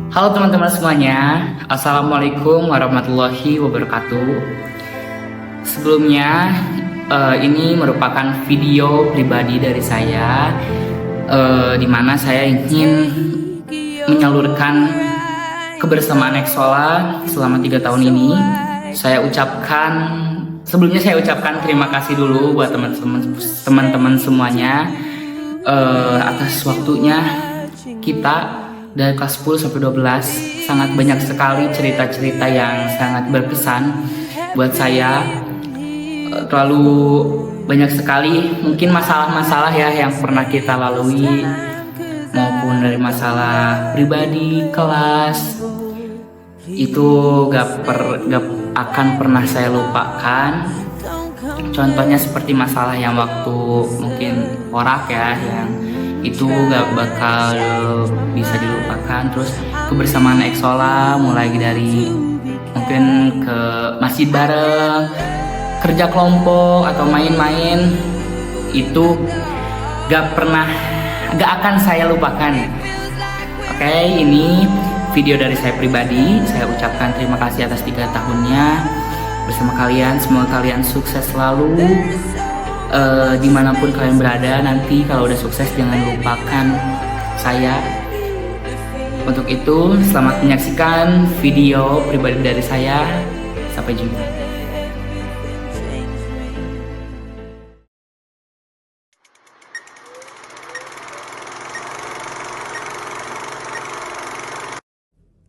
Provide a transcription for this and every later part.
Halo teman-teman semuanya, Assalamualaikum warahmatullahi wabarakatuh. Sebelumnya, ini merupakan video pribadi dari saya, di mana saya ingin menyalurkan kebersamaan Exola selama 3 tahun ini. Sebelumnya saya ucapkan terima kasih dulu buat teman-teman semuanya atas waktunya. Kita dari kelas 10 sampai 12 sangat banyak sekali cerita-cerita yang sangat berkesan buat saya. Terlalu banyak sekali mungkin masalah-masalah ya yang pernah kita lalui, maupun dari masalah pribadi, kelas. Itu gak akan pernah saya lupakan. Contohnya seperti masalah yang waktu mungkin porak ya, yang itu gak bakal bisa dilupakan. Terus kebersamaan Exola mulai dari mungkin ke masjid bareng, kerja kelompok atau main-main, itu gak akan saya lupakan. Oke, ini video dari saya pribadi. Saya ucapkan terima kasih atas 3 tahunnya bersama kalian. Semoga kalian sukses selalu, dimanapun kalian berada. Nanti kalau udah sukses jangan lupakan saya. Untuk itu, selamat menyaksikan video pribadi dari saya. Sampai jumpa.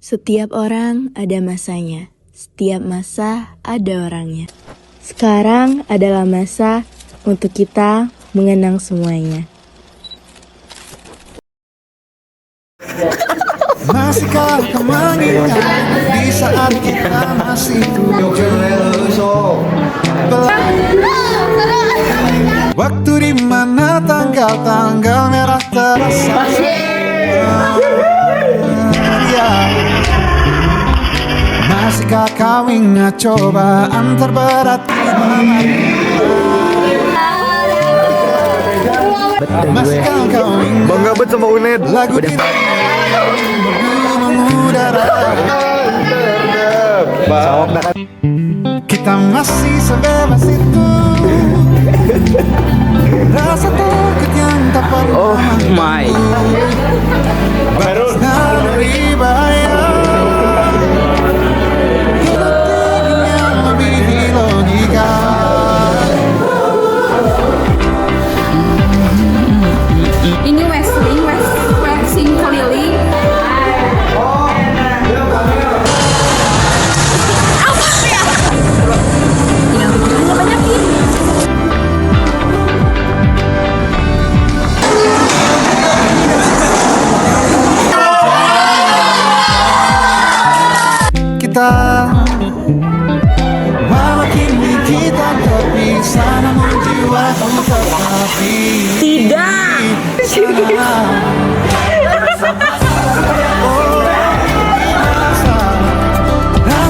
Setiap orang ada masanya, setiap masa ada orangnya. Sekarang adalah masa untuk kita mengenang semuanya. Masihkah kau mengingat di saat kita masih tujuh? Waktu di mana tanggal-tanggal merah terasa. Masihkah kau ingat cobaan terberat ini? Masihkah kau ingat bangga banget sama UNED lagu kita mengudara? Kita masih sebebas itu. Rasa takut yang tak pernah. Oh my. Batasnya dari bahaya. Ini waxing keliling. Apa ya? Yang banyakin. Kita walau kini kita terpisah, namun jiwa tetap Tidak.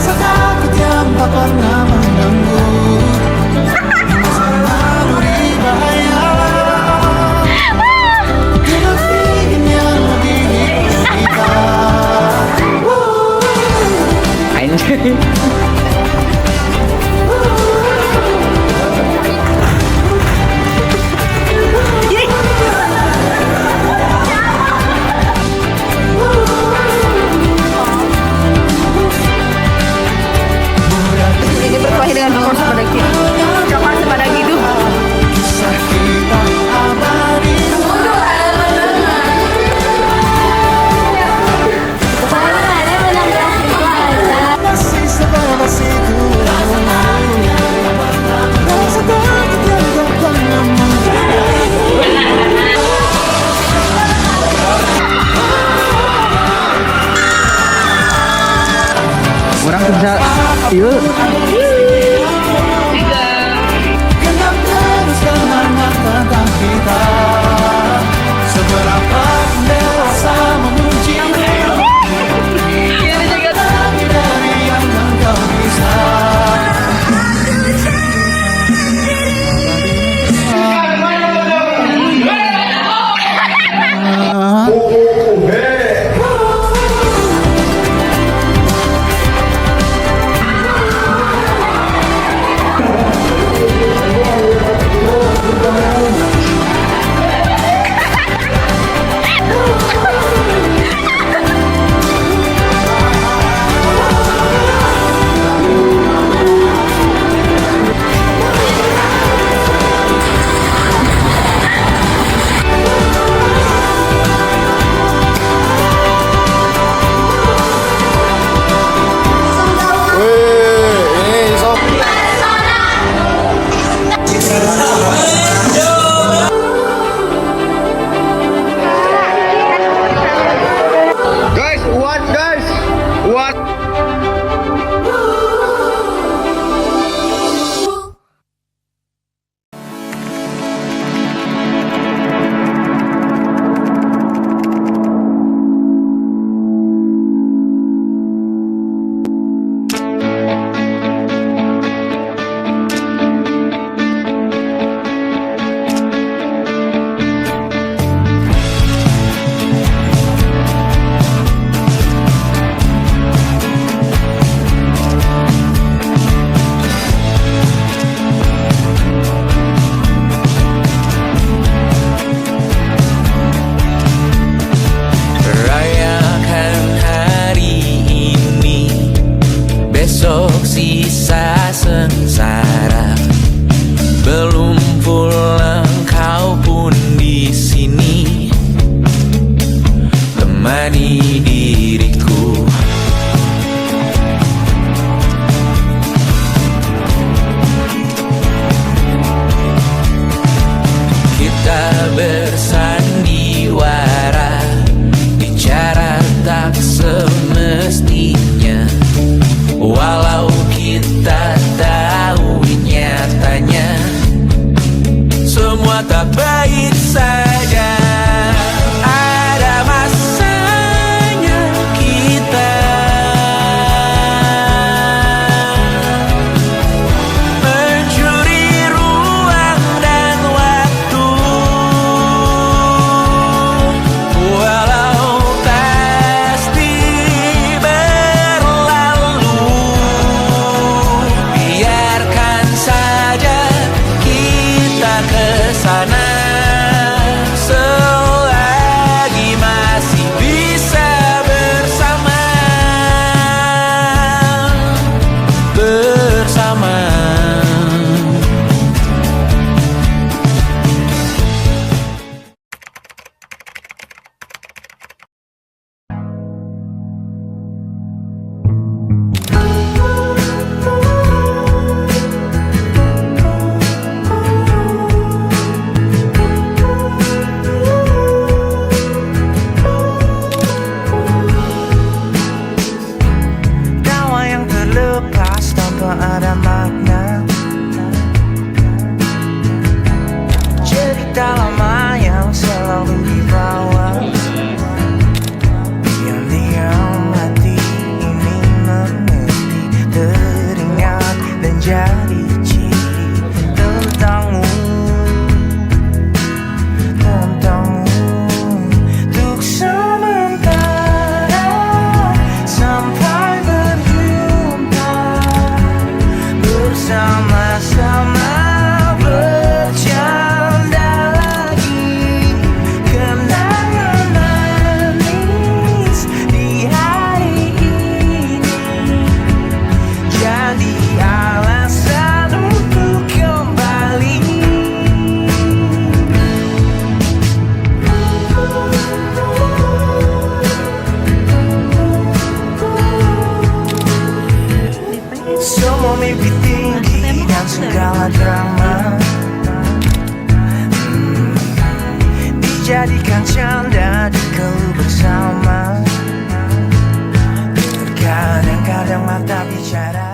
rasa takut yang tak pernah mengganggu. Masa lalu berbahaya. Kita ingin yang lebih kita. Ini berkelahi dengan coklat sepadagi. Coklat sepadagi itu. Kisah kita abadi. Masih sebebas itu. Rasa takut yang tak pernah Orang kerja, iya. genap terus kenangan tentang kita. Seberapa dewasa memuji dari yang engkau bisa. tersisa sengsara. Belum pulang kau pun di sini temani diriku. Kita bersandiwara, bicara tak semestinya. Walau kita tahu nyatanya semua tak baik saja. Ada masanya kita mencuri ruang dan waktu. Walau pasti berlalu, biarkan saja kita kesana selagi masih bisa bersama. Nyawa yang terlepas tanpa ada makna, cerita lama yang selalu dibawa. Diam-diam hati ini mengerti, teringat dan jadi ciri tentangmu, untuk sementara sampai berjumpa, bersama-sama bercanda lagi. Kenangan manis di hari ini jadi alasan untuk kembali. Semua mimpi tinggi dan segala drama dijadikan canda di keluh bersama. Kadang-kadang mata bicara.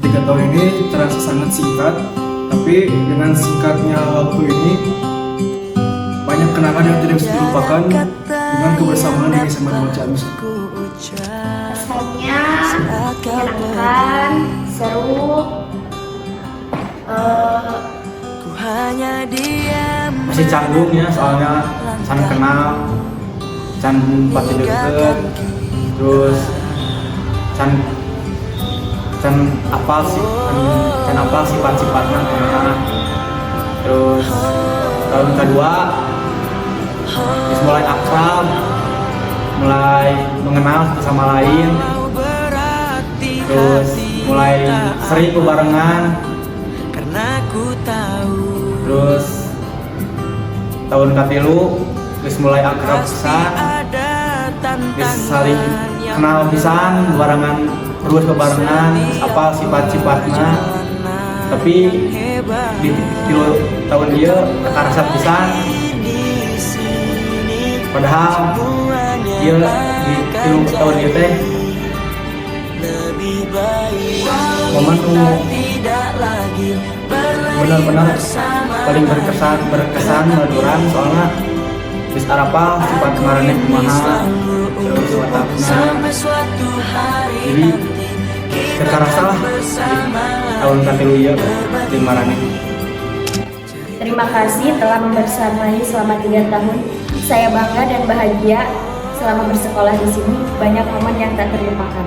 Tiga tahun ini terasa sangat singkat, tapi dengan singkatnya waktu ini banyak kenangan yang tidak bisa dilupakan dengan kebersamaan yang SMA Dua Ciamis. Rasanya menyenangkan, seru, masih canggung ya, soalnya can kenal, can pati deket, terus can apal sifat-sifatnya kenal. Terus tahun kedua mulai akrab, mulai mengenal satu sama lain, terus mulai sering bebarengan. Terus tahun katilu terus mulai akrab pisan, terus saling kenal pisan, bebarengan terus bebarengan apa sifat-sifatnya. Tapi di tahun dia terasa pisan, padahal dia di tahun dia teh momen benar-benar paling berkesan meluran, soalnya bis arapa sifat kemarinnya kumaha terus watakna, jadi kekarasa lah tahun katilu ieu di marane. Terima kasih telah membersamai selama 3 tahun. Saya bangga dan bahagia selama bersekolah di sini. Banyak momen yang tak terlupakan.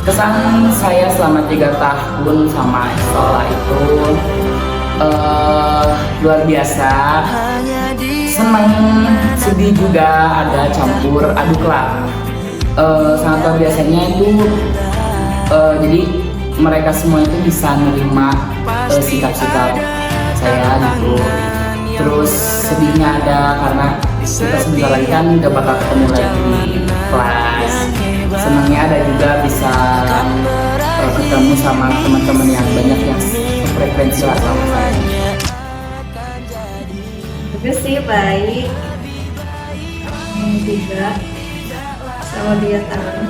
Kesan saya selama 3 tahun sama sekolah itu luar biasa, senang sedih juga, ada campur aduk lah. Sangat luar biasanya itu jadi mereka semua itu bisa menerima sikap-sikap saya gitu. Terus sedihnya ada karena kita sebentar lagi kan udah bakal ketemu lagi di kelas. Senangnya ada juga bisa ketemu sama teman-teman yang banyak yang frekuensi lah sama saya. Bagus sih, baik. Juga sama dia tahu.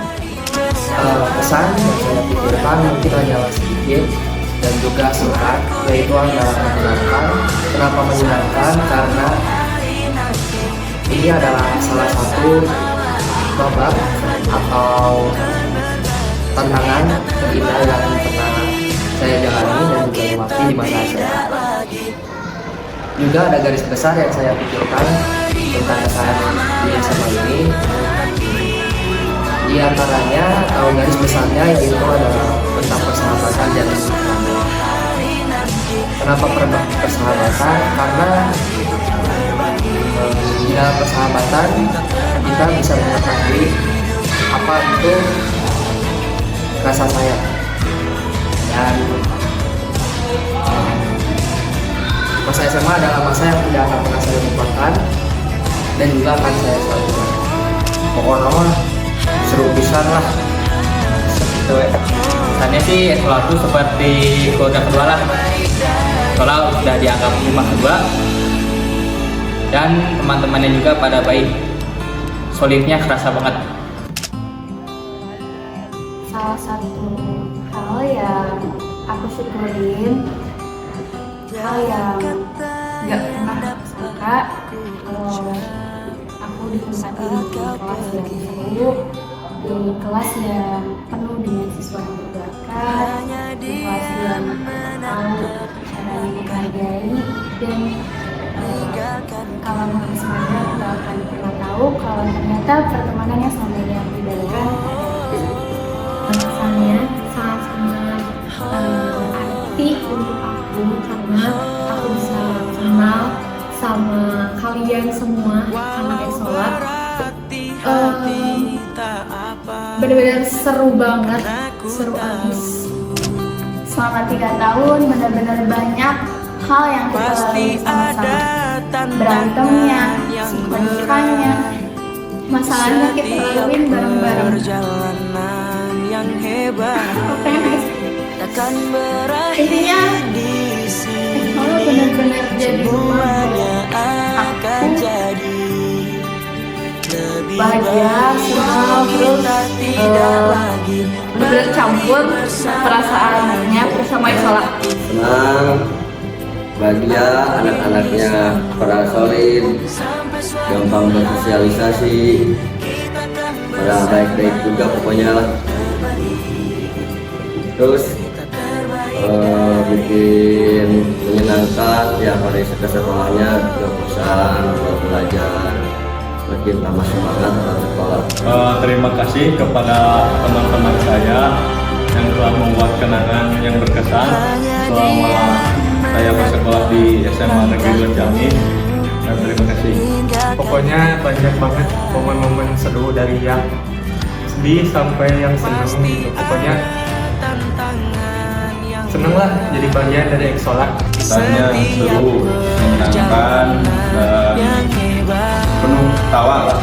Pesan yang saya pikirkan mungkin hanyalah sedikit dan juga singkat, yaitu adalah menyenangkan. Kenapa menyenangkan? Karena ini adalah salah satu babak atau tantangan terindah yang pernah saya jalani dan juga lewati di masa SMA. Juga ada garis besar yang saya pikirkan tentang kesan di SMA ini. Di antaranya atau garis besarnya yaitu adalah tentang persahabatan dan persahabatan. Kenapa persahabatan? Karena di dalam persahabatan kita bisa mengetahui apa itu rasa sayang dan masa SMA adalah masa yang tidak akan pernah saya lupakan dan juga akan saya selalu ingat. Pokoknya seru pisan lah gitu ya. Kesannya sih sekolah itu seperti keluarga kedua lah, sekolah udah dianggap rumah kedua dan teman-temannya juga pada baik, solidnya kerasa banget. Salah satu hal yang aku syukurin, hal yang gak pernah sangka kalau aku ditempati di kelas yang seru, di kelas yang penuh dengan siswa yang berbakat, di kelas yang tahu cara menghargai dan kalau mau semuanya kita akan pernah tahu kalau ternyata pertemanan yang selama ini aku didalikan kesannya sangat-sangat berarti untuk aku karena aku bisa kenal sama kalian semua anak Exola. Benar-benar seru banget, seru abis. Selama 3 tahun benar-benar banyak hal yang kita lalui sama-sama. Berantemnya, suka-dukanya, masalahnya kita laluin bareng-bareng. Intinya Exola benar-benar jadi rumah aku. Bahagia, senang, terus bercampur perasaannya bersama Exola. Senang, bahagia, anak-anaknya pada solid, gampang bersosialisasi, pada baik-baik juga pokoknya lah. Terus bikin menyenangkan ya pada sekolahnya juga bosan belajar, makin tambah semangat dalam sekolah. Terima kasih kepada teman-teman saya yang telah membuat kenangan yang berkesan selama saya bersekolah di SMA Negeri Lerjami. Dan terima kasih. Pokoknya banyak banget momen-momen seru dari yang sedih sampai yang senang. Pokoknya seneng lah jadi bagian dari Exola. Kesannya seru, menyenangkan dan penuh tawa lah.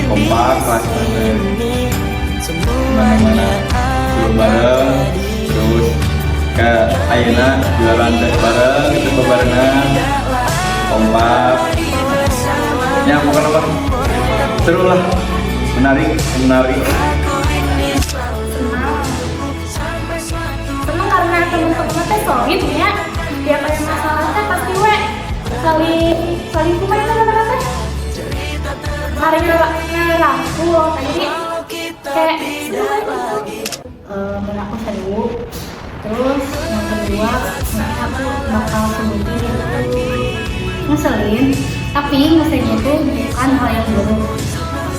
Kompak lah, mana-mana belum bareng, terus kayak ayeuna jualan teh bareng, itu bebarengan, kompak. Ya pokoknya seru lah, menarik. Senang karena teman-teman teh solid ya. Tiap ada masalah teh pasti saling kumaha teman-teman teh. Hari ngerangkul tadi kayak berlaku seru. Terus yang kedua, aku bakal sebutin itu ngeselin, tapi ngeselinnya itu bukan hal yang buruk.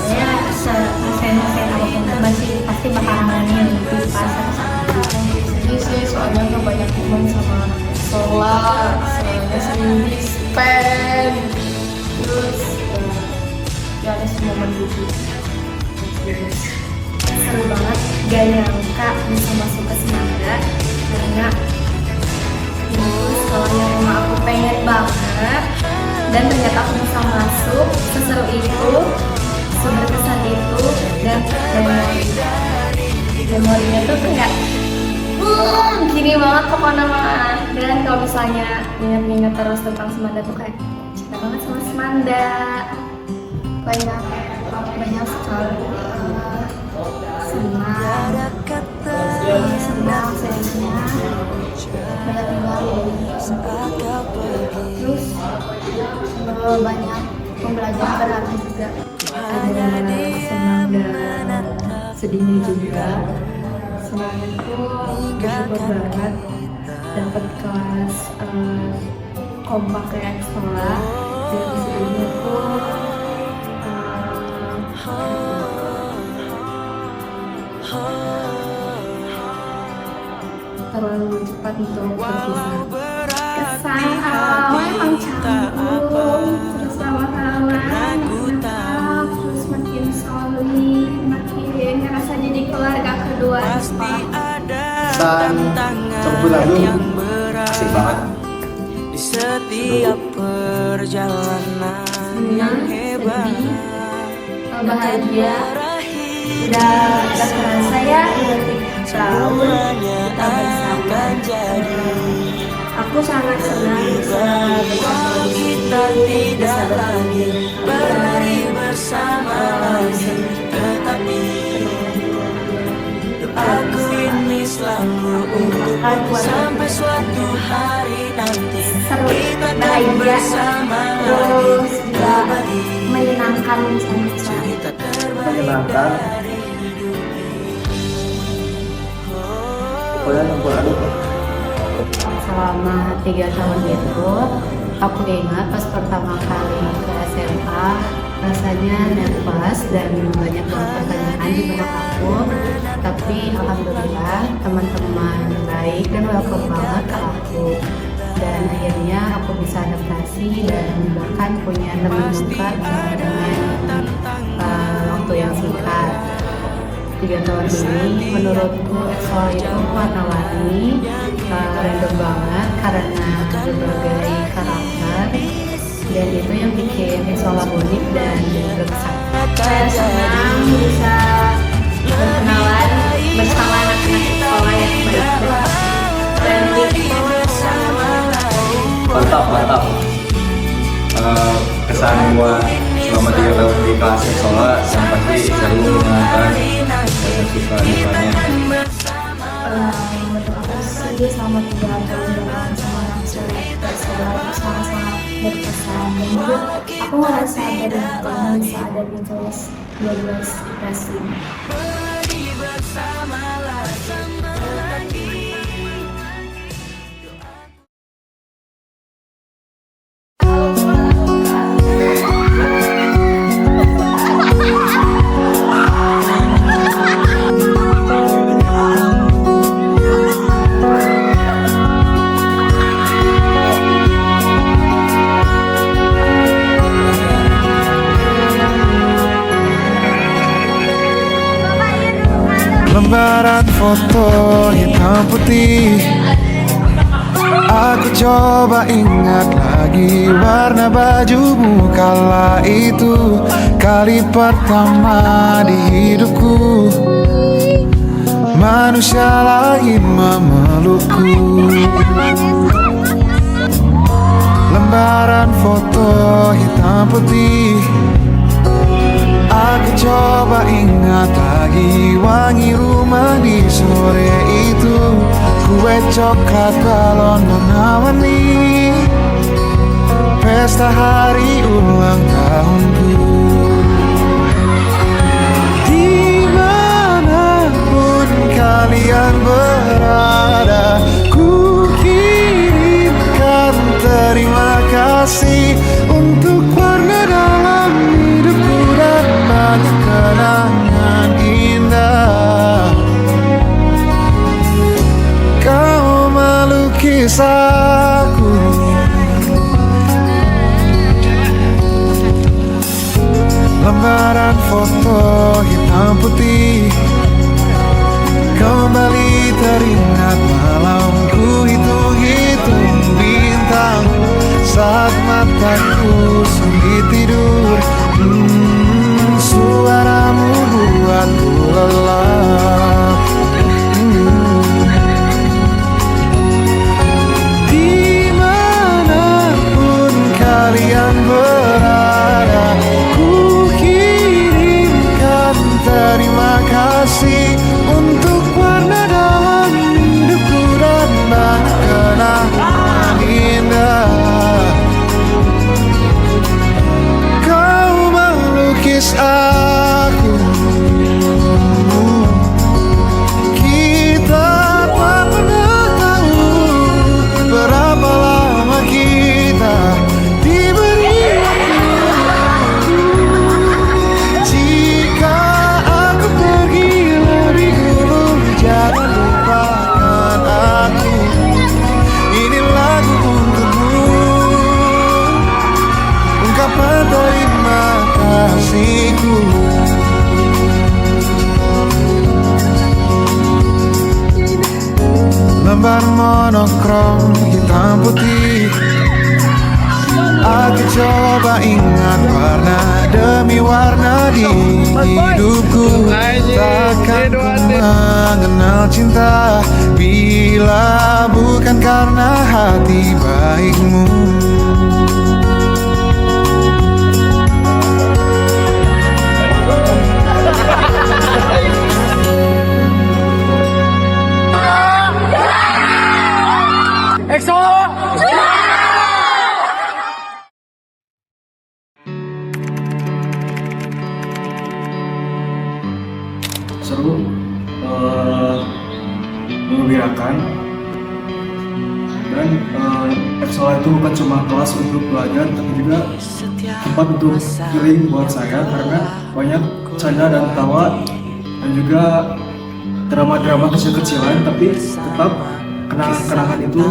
Saya ngeselin apapun itu pasti bakal ngalamin itu pas sedih sih soalnya nggak banyak teman sama Exola, soalnya sering dispen, terus menuju. Seru banget, gak nyangka bisa masuk ke Semangga karena itu sekolahnya rumah aku pengen banget, dan ternyata aku bisa masuk. Seseru itu, seberkesan itu, dan memorinya tuh kayak gini banget pokoknya mah. Dan kalau misalnya ingat-ingat terus tentang Semanda tuh kayak cinta banget sama Semanda. Banyak sekali senang sedihnya, banyak memori. Terus banyak pembelajaran berarti juga, ada senang dan sedihnya juga. Senangnya tuh bersyukur banget dapat kelas kompak kayak sekolah. Dan sedihnya tuh terlalu cepat untuk berpisah. Kesan awal emang canggung, terus lama-lama terus makin solid, makin ngerasa jadi keluarga kedua. Dan sebelum lalu asik banget. di setiap perjalanan yang hebat. Bahagia, udah terasa ya, udah 3 tahun kita bersama. Aku sangat senang bisa bersama Kita tidak lagi beri bersama lagi, tetapi aku ini selalu untukmu sampai suatu hari nanti seru, kita akan bahagia, bersama terus lagi. juga menyenangkan sama Cerita terbaik Menyenangkan. Pokoknya campur aduk. Selama 3 tahun itu, aku ingat pas pertama kali ke SMA, rasanya nervous dan banyak banget pertanyaan di benak aku. Tapi alhamdulillah teman-teman baik dan welcome banget ke aku. Dan akhirnya aku bisa adaptasi dan bahkan punya teman dekat dengan waktu yang singkat. 3 tahun ini menurutku Exola itu warna-warni, random banget karena berbagai karakter, dan itu yang bikin Exola unik dan berkesan. saya senang bisa berkenalan bersama anak-anak sekolah yang baik dan Mantap. Kesan gua selama 3 tahun di kelas sekolah yang pasti seru, menyenangkan, dan suka dukanya. menurut aku sih selama 3 tahun dengan sama anak sekolah itu sangat-sangat berkesan, dan juga aku ngerasa ada bisa ada di kelas 12 IPS 5. Lembaran foto hitam putih, aku coba ingat lagi warna bajumu kala itu. Kali pertama di hidupku manusia lain memelukku. Lembaran foto hitam putih, aku coba ingat lagi wangi rumah di sore itu. Kue coklat balon warna-warni, pesta hari ulang tahunku. Dimanapun kalian berada, ku kirimkan terima kasih untuk warna dalam hidupku dan banyak kenangan indah. Kau melukis aku lembaran foto hitam putih. Kembali teringat malam ku hitung-hitung bintang saat mataku sulit tidur. Suaramu buatku lelah. Dimanapun kalian berada, ku kirimkan terima kasih untuk warna dalam hidupku dan banyak kenangan indah. Kau melukis aku, kita tak pernah tahu berapa lama kita diberi waktu. Jika aku pergi lebih dulu, jangan lupakan aku. Ini lagu untukmu, ungkapan terima kasihku. Lembar monokrom hitam putih, aku coba ingat warna demi warna di hidupku. Takkan ku mengenal cinta bila bukan karena hati baikmu. Seru, mengembirakan, dan Exola itu bukan cuma kelas untuk belajar, tapi juga tempat untuk healing buat saya karena banyak canda dan tawa dan juga drama-drama kecil-kecilan, tapi tetap kenangan-kenangan itu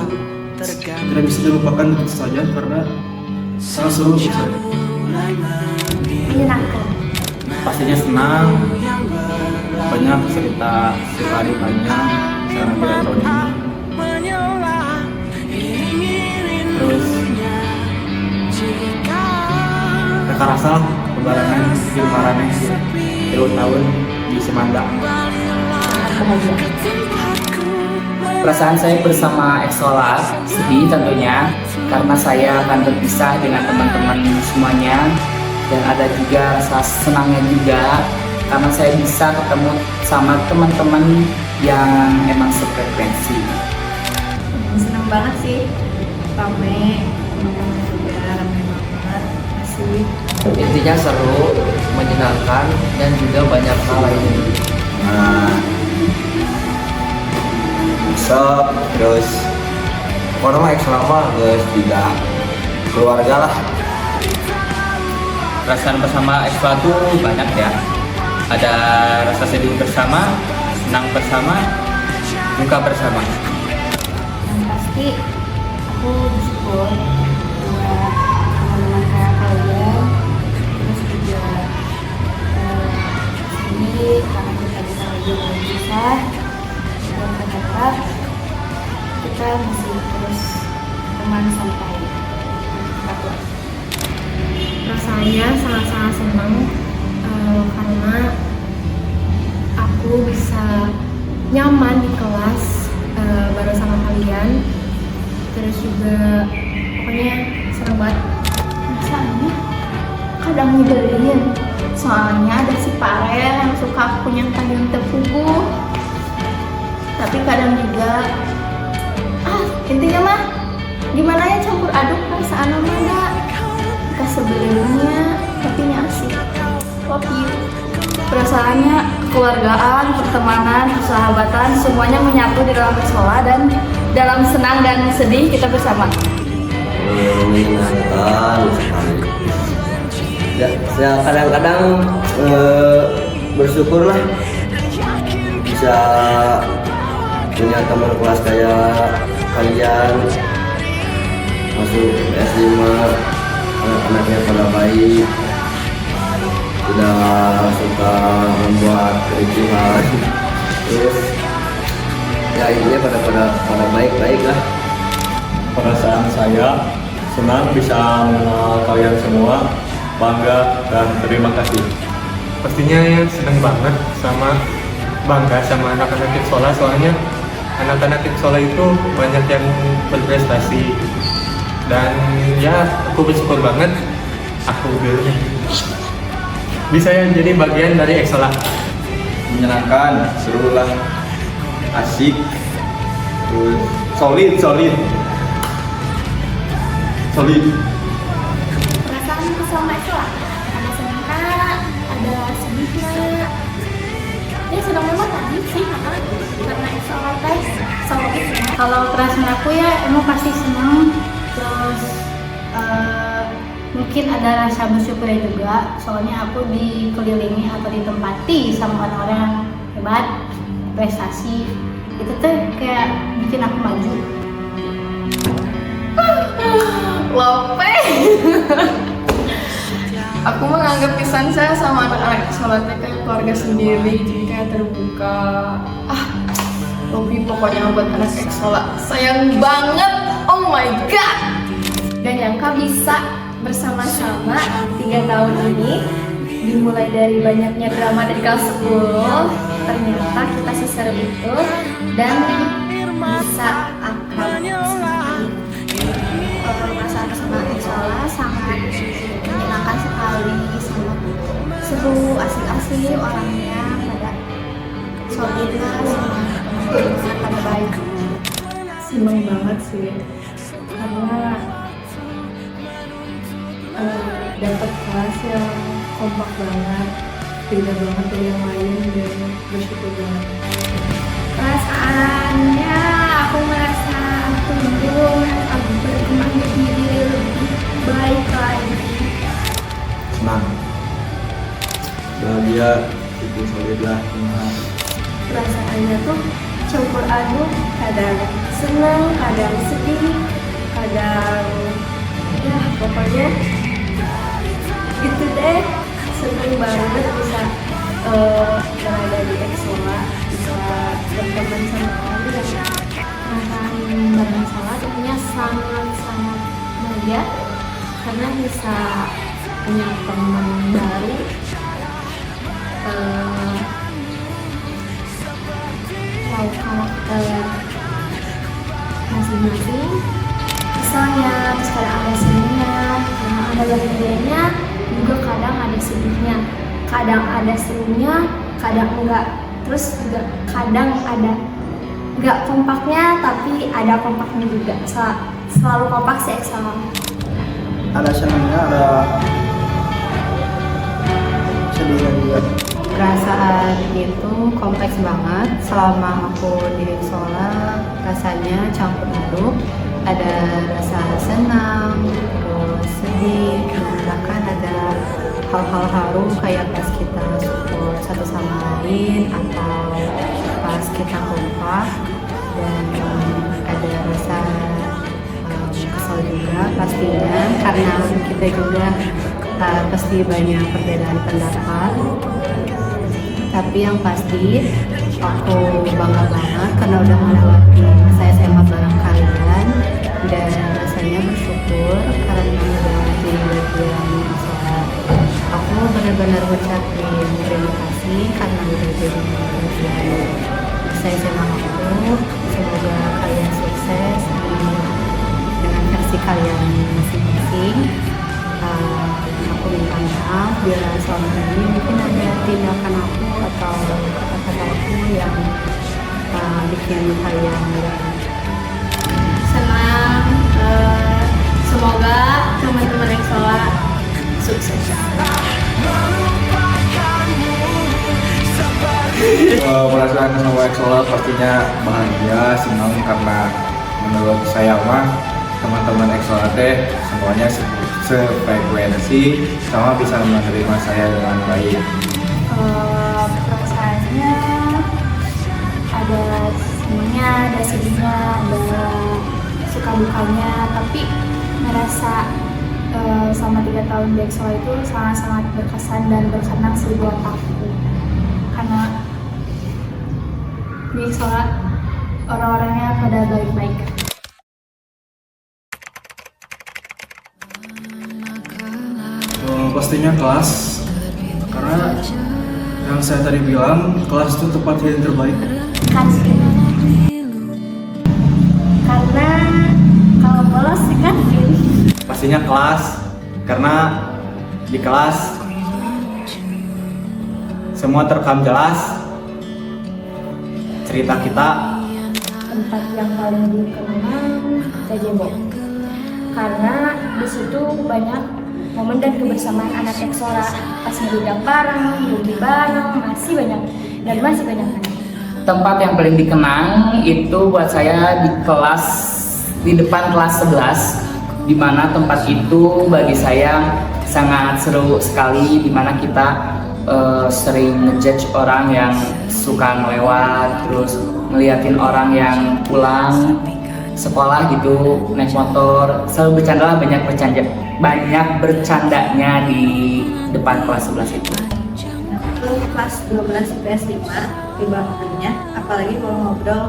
tidak bisa dilupakan begitu saja karena sangat seru untuk saya. Menyenangkan. Pastinya senang, banyak cerita suka dukanya selama 3 tahun ini. Terus kakak rasa lebaran di Marane 3 tahun di Semanda. Perasaan saya bersama Exola sedih tentunya karena saya akan berpisah dengan teman-teman semuanya, dan ada juga rasa senangnya juga karena saya bisa ketemu sama teman-teman yang emang sefrekuensi. Senang banget sih, rame, teman-teman juga rame banget, masih. Intinya seru, menyenangkan, dan juga banyak hal lainnya. Terus pokoknya mah selama guys juga keluarga lah. Perasaan bersama Exola tuh banyak ya. Ada rasa sedih bersama, senang bersama, duka bersama. Yang pasti aku bersyukur buat teman-teman kayak kalian. Terus juga sedih karena kita bisa lagi berpisah, dan berharap kita masih terus teman sampai aku. Rasanya sangat-sangat senang karena aku bisa nyaman di kelas baru sama kalian. Terus juga pokoknya seru banget. Rasanya kadang nyebelin, soalnya ada si Farel yang suka punya tangan terpuguh. Tapi kadang juga intinya mah gimana ya, campur aduk perasaan mana sebelumnya, tapi asik. Love you. Perasaannya kekeluargaan, pertemanan, persahabatan, semuanya menyatu di dalam Exola, dan dalam senang dan sedih kita bersama. Menyenangkan ya kadang-kadang bersyukurlah bisa punya teman kelas kayak kalian, masuk S5, anak-anaknya pada baik, tidak suka membuat kericuhan. Terus ya intinya pada baik-baik lah. Perasaan saya senang bisa mengenal kalian semua, bangga dan terima kasih. Pastinya ya seneng banget sama bangga sama anak-anak Kitsola, soalnya anak-anak Kitsola itu banyak yang berprestasi dan ya aku bersyukur banget aku bisa ya jadi bagian dari Eksola. Menyenangkan, seru lah, asik, terus solid. Perasaan sama Eksola ada senangnya, ada sedihnya. Ya senang banget tadi sih karena Eksola guys sama gitu. Kalau perasaan aku ya emang pasti senang, terus mungkin ada rasa bersyukurnya juga, soalnya aku dikelilingi atau ditempati sama orang-orang hebat, prestasi, itu tuh kayak bikin aku maju. Lope. Aku menganggap pisan saya sama anak-anak sholatnya kayak keluarga sendiri, kayak terbuka. Lopi pokoknya buat anak Eksola sayang banget. Oh my god. Gak nyangka bisa bersama-sama 3 tahun ini, dimulai dari banyaknya drama dari kelas 10, ternyata kita seseru itu dan bisa akrab sendiri. Perasaan sama Eksola sangat menyenangkan sekali, sangat seru, asik-asik orangnya, pada solid lah, semua pada baik. Seneng banget sih karena dapat kelas yang kompak banget, beda banget dari yang lain dan bersyukur banget. Perasaannya aku merasa tumbuh, aku berkembang jadi diri lebih baik lagi. Senang, bahagia, itu solid lah. Perasaannya tuh campur aduk, kadang senang, kadang sedih, kadang ya pokoknya gitu deh. Senang banget bisa berada di Eksola, bisa berteman sama kalian. Perasaan bareng Eksola tentunya sangat-sangat bahagia karena bisa punya teman baru, tahu karakter masing-masing, misalnya terus kadang ada senangnya, kadang ada bahagianya, juga kadang ada sedihnya, kadang ada serunya, kadang enggak, terus juga kadang ada enggak kompaknya tapi ada kompaknya juga. Selalu kompak sih Eksola. Ada senangnya, ada sedihnya juga. Perasaan itu kompleks banget. Selama aku di Eksola rasanya campur aduk, ada rasa senang, terus sedih, bahkan ada hal-hal haru kayak pas kita support satu sama lain atau pas kita kompak, dan ada rasa kesal juga pastinya karena kita juga pasti banyak perbedaan pendapat. Tapi yang pasti aku bangga banget karena udah melewati masa SMA bareng kalian, dan rasanya bersyukur karena udah jadi bagian Eksola. Aku benar-benar ucapin terima kasih karena udah jadi bagian masa SMA aku. Semoga kalian sukses dengan versi kalian masing-masing. Aku minta maaf bila selama ini mungkin ada tindakan aku atau kata-kata aku yang bikin kalian Senang, semoga teman-teman Eksola sukses. Perasaan sama Eksola pastinya bahagia, senang karena menurut saya mah teman-teman Eksola teh semuanya sefrekuensi sama bisa menerima saya dengan baik. Perasaannya ada semuanya, ada sedihnya, ada suka dukanya, tapi merasa selama 3 tahun di Exola itu sangat-sangat berkesan dan berkenan sih buat aku. Karena di Exola orang-orangnya pada baik-baik. Pastinya kelas, karena yang saya tadi bilang kelas itu tempat yang terbaik. Karena kalau bolos di kantin. Pastinya kelas, karena di kelas semua terekam jelas cerita kita. Tempat yang paling dikenang KJB, karena di situ banyak momen dan kebersamaan anak Exola, pas ngeduduk bareng, rugi bareng, masih banyak lagi. Tempat yang paling dikenang itu buat saya di kelas, di depan kelas 11, di mana tempat itu bagi saya sangat seru sekali, di mana kita sering ngejudge orang yang suka ngelewat, terus ngeliatin orang yang pulang sekolah gitu naik motor, selalu bercanda lah, banyak bercandanya di depan kelas 11 itu. Kelas 12 IPS 5 di bangunannya, apalagi kalau ngobrol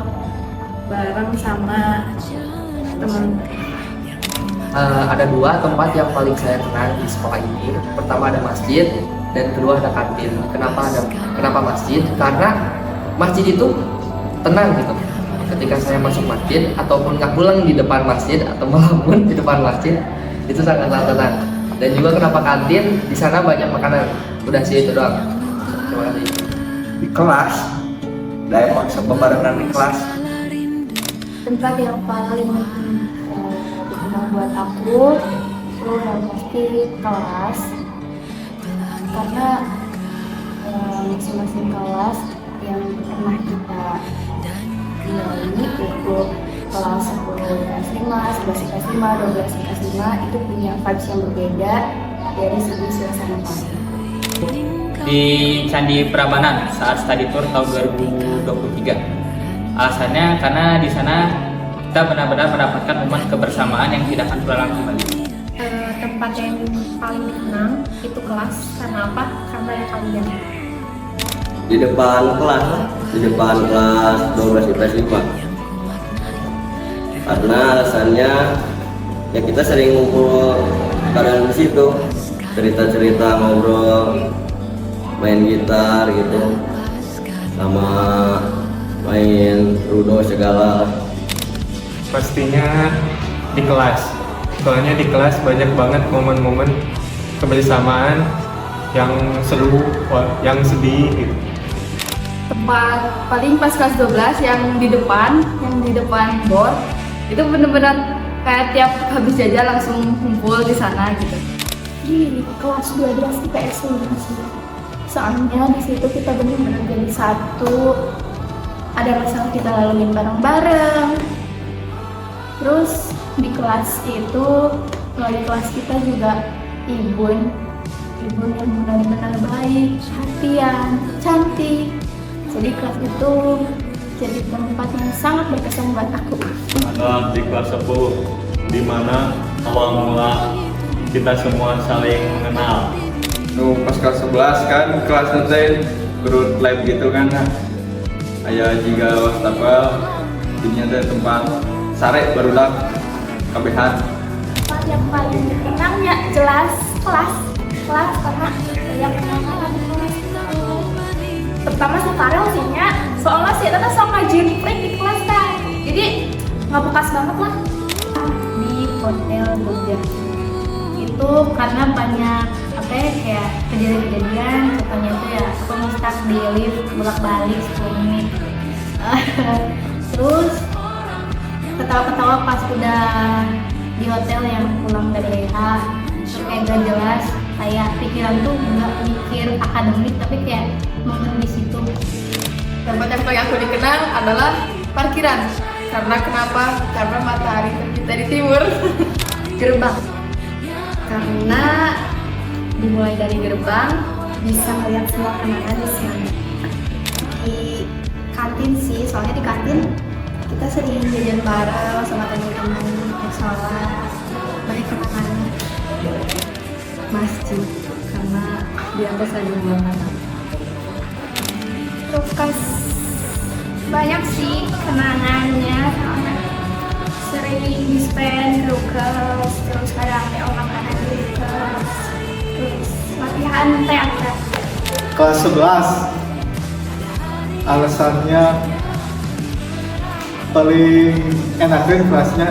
bareng sama teman. Ada 2 tempat yang paling saya kenal di sekolah ini. Pertama ada masjid dan kedua ada kantin. Kenapa masjid? Karena masjid itu tenang gitu. Ketika saya masuk masjid ataupun nggak pulang di depan masjid atau melamun di depan masjid, itu sangat tenang. Dan juga kenapa kantin? Di sana banyak makanan. Udah sih itu doang. Terima kasih. Di kelas, Diamond sebarengan di kelas. Tempat yang paling dikenal buat aku itu yang pasti kelas, karena masing-masing kelas yang pernah kita lalui itu kelas 10 IPS 5, 11 IPS 5, 12 IPS 5 itu punya vibes yang berbeda dari segi suasana kelas. Di Candi Prambanan saat study tour tahun 2023. Alasannya karena di sana kita benar-benar mendapatkan momen kebersamaan yang tidak akan terulang kembali. Tempat yang paling dikenang itu kelas, karena apa? Karena ada kalian. Di depan kelas 12 IPS 5. Karena alasannya ya kita sering ngumpul kadang di situ, cerita-cerita, ngobrol, main gitar gitu, sama main ludo segala. Pastinya di kelas, soalnya di kelas banyak banget momen-momen kebersamaan yang seru, yang sedih gitu. Tempat paling pas kelas 12 yang di depan board itu bener-bener kayak tiap habis jajan langsung kumpul di sana gitu. Di kelas 12 IPS 5 sih. Soalnya di situ kita benar-benar jadi satu. Ada masalah kita laluin bareng-bareng. Terus di kelas itu, wali kelas kita juga Ibun yang benar-benar baik, perhatian, cantik. Jadi kelas itu jadi tempat yang sangat berkesan buat aku. Ada di kelas 10, di mana awal mula kita semua saling mengenal. Pas kelas 11 kan kelas nanti turut live gitu kan. Ayah juga wastafel, ini ada tempat sare barudak kabehan. Tempat yang paling dikenangnya jelas kelas karena yang kenangan di kelas itu. Terutama sekarang sihnya, soalnya sih kita sok ngajin break di kelas kan. Jadi nggak bekas banget lah. Di hotel Jogja itu karena banyak kayak kejadian contohnya itu ya aku nge-stuck di lift bolak-balik 10 menit. Terus ketawa-ketawa pas udah di hotel yang pulang dari EH, kayak gak jelas, kayak pikiran tuh nggak mikir akademik tapi kayak momen di situ. Tempat yang paling aku dikenang adalah parkiran. Karena kenapa? Karena matahari terbit dari timur. Gerbang, karena dimulai dari gerbang bisa melihat semua kenangan di sana. Di kantin sih, soalnya di kantin kita sering jajan bareng sama teman-teman Exola, banyak kenangan. masjid karena di atas ada banget. Lukas banyak sih kenangannya, sering di-spend ke Lukas, terus kadang ada makanan di Lukas, terus latihan teater. Kelas 11 alasannya paling enakan kelasnya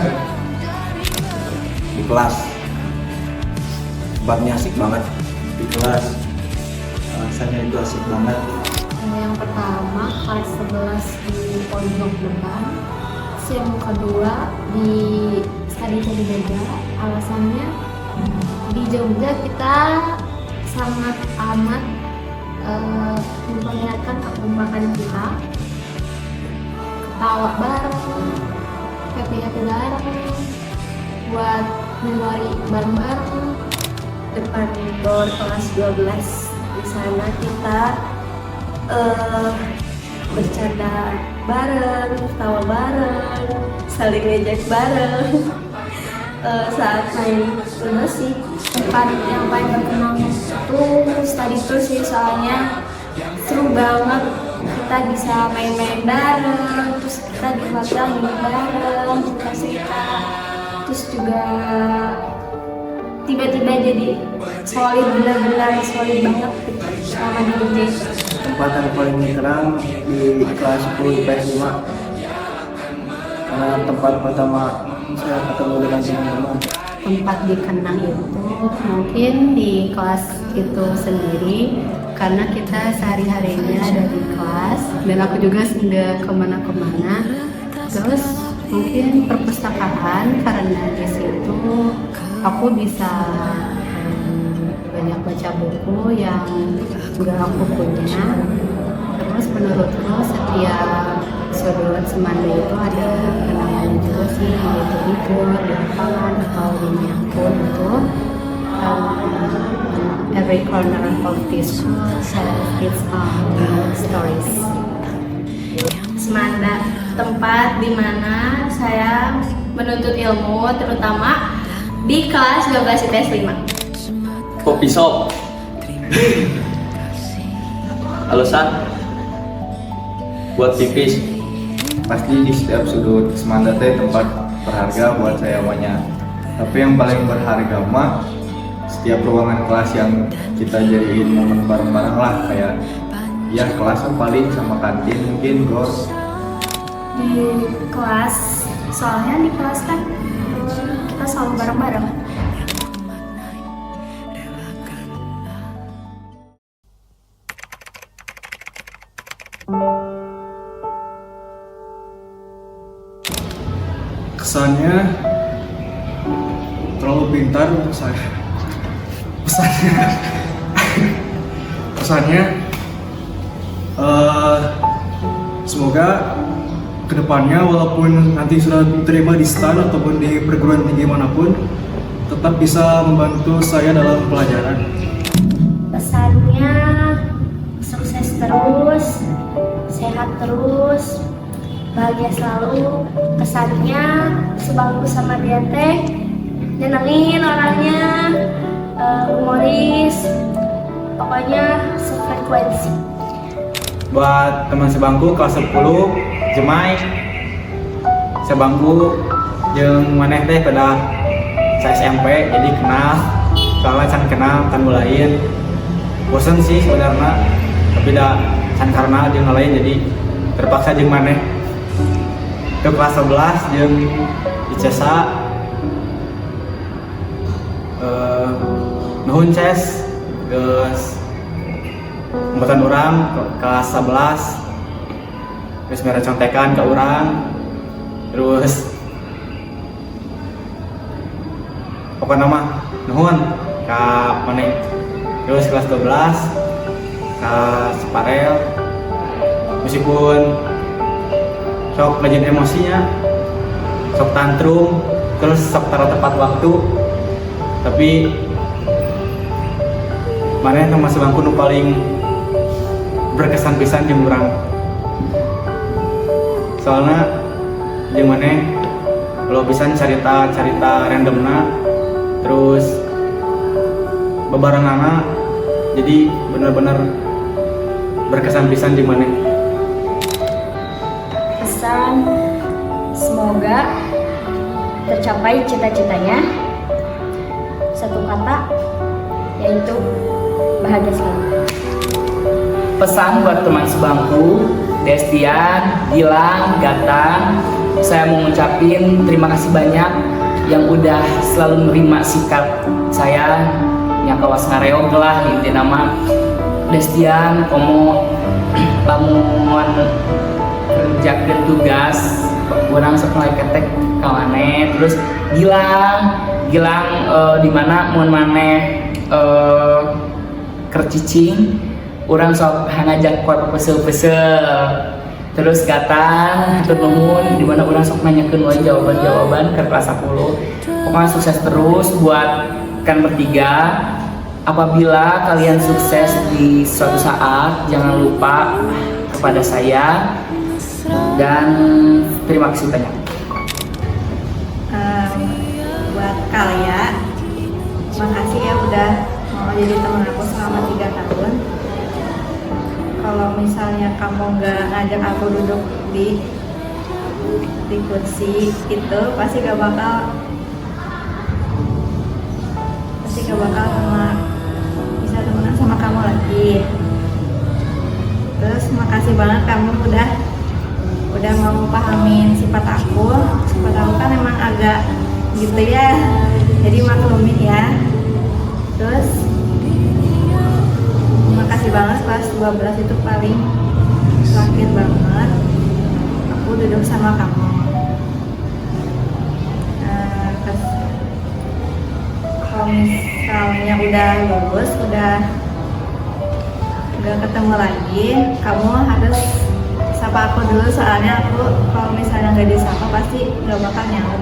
Di kelas tempatnya asik banget. Di kelas alasannya itu asik banget. Yang pertama kelas 11 di pojok depan, yang kedua di study tour Jogja. Alasannya di Jogja kita sangat amat memperlihatkan kekompakan kita, ketawa bareng, happy bareng, buat memori bareng-bareng. Depan bor kelas 12 di sana kita bercanda bareng, tawa bareng, saling ngejek bareng. Saat main udah sih Tempat yang paling berkenang itu study tour sih, soalnya seru banget. Kita bisa main-main bareng, terus kita di hotel nginep bareng, cerita-cerita, terus juga tiba-tiba jadi solid, benar-benar solid banget gitu selama di UJ. tempat yang paling terang di kelas 10 IPS 5 karena tempat pertama saya ketemu dengan teman-teman. Tempat dikenang itu mungkin di kelas itu sendiri karena kita sehari-harinya ada di kelas dan aku juga sudah kemana-kemana. Terus mungkin perpustakaan karena di situ aku bisa banyak baca buku yang nggak aku punya. Terus menurutku setiap sudut Semanda itu ada kenangannya juga sih, yaitu libur, di lapangan atau dimanapun itu. Every corner of this school has its own stories. Semanda, tempat di mana saya menuntut ilmu, terutama di kelas 12 IPS 5. Kopi shop. Alasan buat pipis. Pasti di setiap sudut Semanda teh tempat berharga buat saya banyak. Tapi yang paling berharga mah setiap ruangan kelas yang kita jadiin momen bareng-bareng lah, kayak ya kelas yang paling sama kantin mungkin bos. Di kelas, soalnya di kelas kan kita selalu bareng-bareng. Kesannya terlalu pintar untuk saya. Pesannya semoga kedepannya walaupun nanti sudah diterima di STAN ataupun di perguruan tinggi manapun, tetap bisa membantu saya dalam pelajaran. Pesannya sukses terus, sehat terus, bahagia selalu. Kesannya sebangku sama dia teh nyenengin orangnya, humoris, pokoknya sefrekuensi. Buat teman sebangku kelas 10 Jemai sebangku jeung maneh teh pada saya SMP jadi kenal, soalnya can kenal kan lain bosen sih sebenarnya, tapi dah can karena jeung lain jadi terpaksa jeung maneh ke kelas 11 jeung ijazah nuhun ces geus angkatan urang kelas 11 terus mere contekan ke urang terus pokoknya mah nuhun ka maneh terus kelas 12 ka Separel meskipun sok ngajin emosinya sok tantrum terus sok tara tepat waktu, tapi maneh sama sebangku nu paling berkesan pisan jeung urang. Soalnya jeung maneh kalau pisan carita randomna terus bebarengan, jadi benar-benar berkesan pisan di mana. Pesan, semoga tercapai cita-citanya. Satu kata, yaitu bahagia selalu. Pesan buat teman sebangku, Destian, Gilang, Gatang, saya mau ngucapin terima kasih banyak yang udah selalu menerima sikap saya yang kawas ngareog lah inti nama. Destian, kamu lamun kerjakan tugas orang sekolah ketek kawane. Terus Gilang di mana mun maneh kercicing orang sok ngajak kuat pesel-pesel. Terus Gatang hatur nuhun di mana orang sok nanyakeun wae jawaban-jawaban ke kelas 10. Pokoknya sukses terus buat kan bertiga. Apabila kalian sukses di suatu saat, jangan lupa kepada saya dan terima kasih banyak. Buat kalian, makasih ya udah mau jadi teman aku selama 3 tahun. Kalau misalnya kamu nggak ngajak aku duduk di kursi itu, pasti gak bakal bisa temenan sama kamu lagi. Terus makasih banget kamu udah mau pahamin sifat aku kan emang agak gitu ya, jadi maklumin ya. Terus makasih banget kelas 12 itu paling terakhir banget aku duduk sama kamu. Kalau misalnya udah lulus, udah ketemu lagi, kamu harus sapa aku dulu, soalnya aku kalau misalnya nggak disapa pasti nggak bakal nyaut.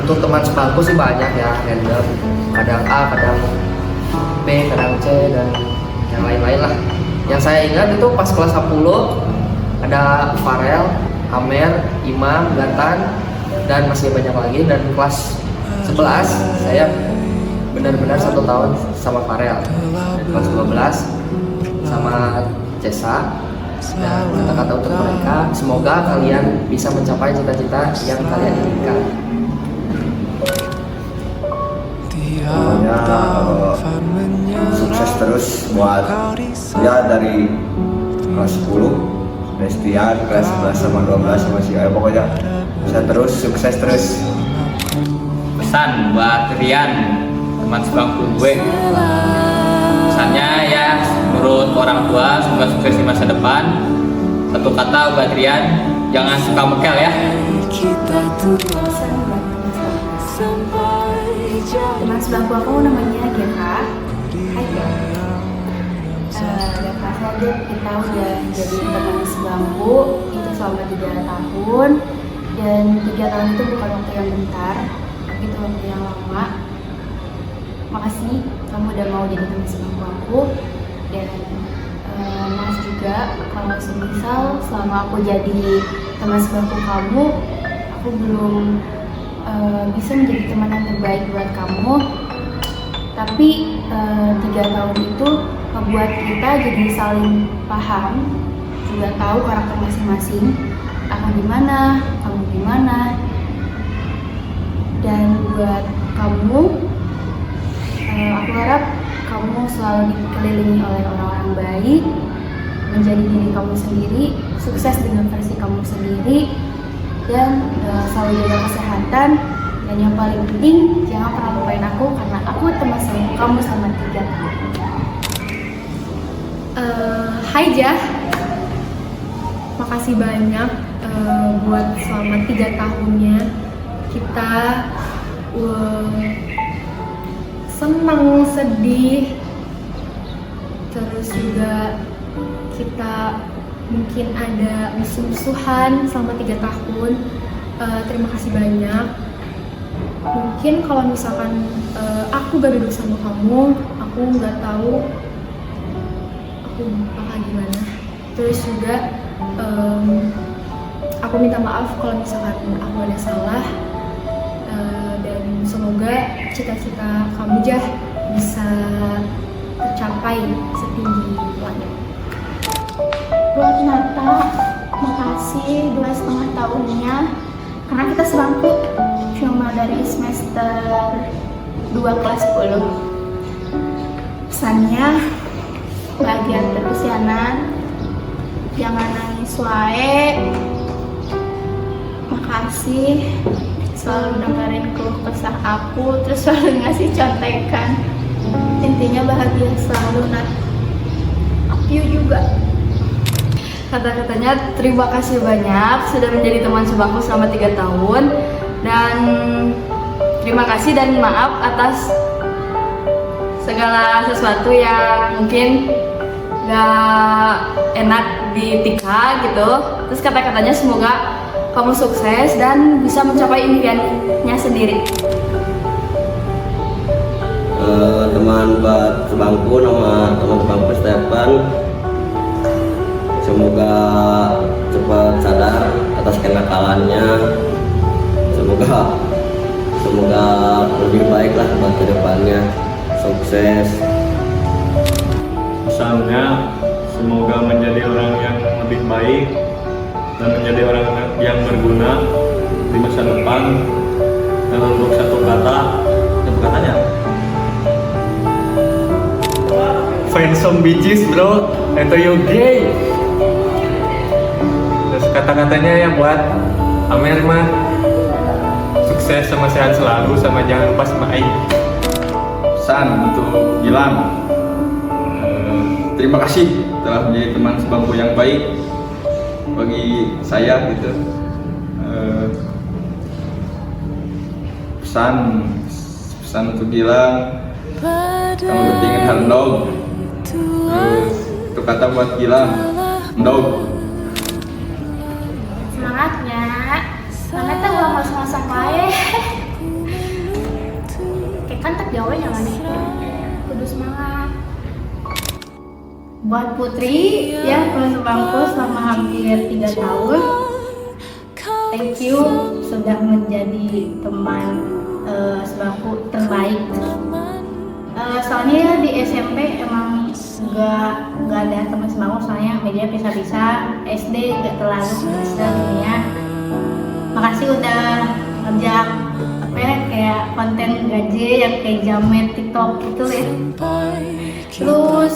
Untuk teman sebangku sih banyak ya, random, kadang A, kadang B, kadang C, dan yang lain-lain lah. Yang saya ingat itu pas kelas 10 ada Farel, Amer, Imam, Gatan, dan masih banyak lagi. Dan kelas 11 saya benar-benar 1 tahun sama Farel. Dan kelas 12 sama Cesa. Dan kata-kata untuk mereka, semoga kalian bisa mencapai cita-cita yang kalian inginkan. Pokoknya sukses terus buat ya dari kelas 10 Destian, kelas 11 sama 12 sama si Ayo, pokoknya bisa terus sukses terus. Pesan buat Rian, teman sebangku gue. Pesannya ya menurut orang tua semoga sukses di masa depan. Satu kata buat Rian, jangan suka mekel ya. Teman sebangku aku namanya Geka. Hai Geka. Gak saja kita udah jadi teman sebangku itu selama 3 tahun, dan 3 tahun itu bukan waktu yang bentar, tapi itu waktu yang lama. Makasih kamu udah mau jadi teman sebangku aku, dan maaf juga kalau semisal selama aku jadi teman sebangku kamu, aku belum bisa menjadi teman yang terbaik buat kamu. Tapi 3 tahun itu membuat kita jadi saling paham, juga tahu karakter masing-masing. Aku gimana, kamu gimana. Dan buat kamu, aku harap kamu selalu dikelilingi oleh orang-orang baik, menjadi diri kamu sendiri, sukses dengan versi kamu sendiri, dan selalu jaga kesehatan. Dan yang paling penting, jangan pernah lupain aku, karena aku teman kamu selama 3 tahun. Hai Jah, makasih banyak buat selama 3 tahunnya kita senang, sedih, terus juga kita mungkin ada musuh-musuhan selama 3 tahun. Terima kasih banyak. Mungkin kalau misalkan aku gak duduk sama kamu, aku nggak tahu aku bakal gimana. Terus juga aku minta maaf kalau misalkan aku ada salah, dan dan semoga cita-cita kamu Jah bisa tercapai setinggi langit. Buat Nata, makasih 2,5 tahunnya karena kita sebangku cuma dari semester 2 kelas 10. Pesannya bahagia terus ya Nan, jangan nangis wae. Makasih selalu dengerin keluh kesah aku, terus selalu ngasih contekan. Intinya bahagia selalu Nat. You juga. Kata-katanya terima kasih banyak sudah menjadi teman sebangku selama 3 tahun, dan terima kasih dan maaf atas segala sesuatu yang mungkin gak enak di Tika gitu. Terus kata-katanya semoga kamu sukses dan bisa mencapai impiannya sendiri. Teman buat sebangku, nama teman sebangku Stefan, semoga cepat sadar atas kenakalannya. Semoga lebih baik lah buat kedepannya. Sukses. Pesannya semoga menjadi orang yang lebih baik dan menjadi orang yang berguna di masa depan. Dan untuk satu katanya Find some bitches bro, itu you gay. Terus kata-katanya ya buat Amer mah, sukses sama sehat selalu, sama jangan lupa sama Aing. Pesan untuk Gilang, terima kasih telah menjadi teman sebangku yang baik bagi saya gitu. Pesan untuk Gilang, kamu pentingin hal dog. Itu kata buat Gilang, dog. Semangatnya, semangat tuh gak ngos-ngosan wae. Kayak kan tak jauh ya nih. Kudu semangat. Buat Putri ya, teman sebangku selama hampir 3 tahun. Thank you sudah menjadi teman sebangku terbaik. Soalnya di SMP emang nggak ada teman sebangku, soalnya media bisa-bisa. SD nggak terlalu bisa ya. Makasih udah ngajak apa ya, kayak konten gaje yang kayak jamet TikTok gitu ya. Terus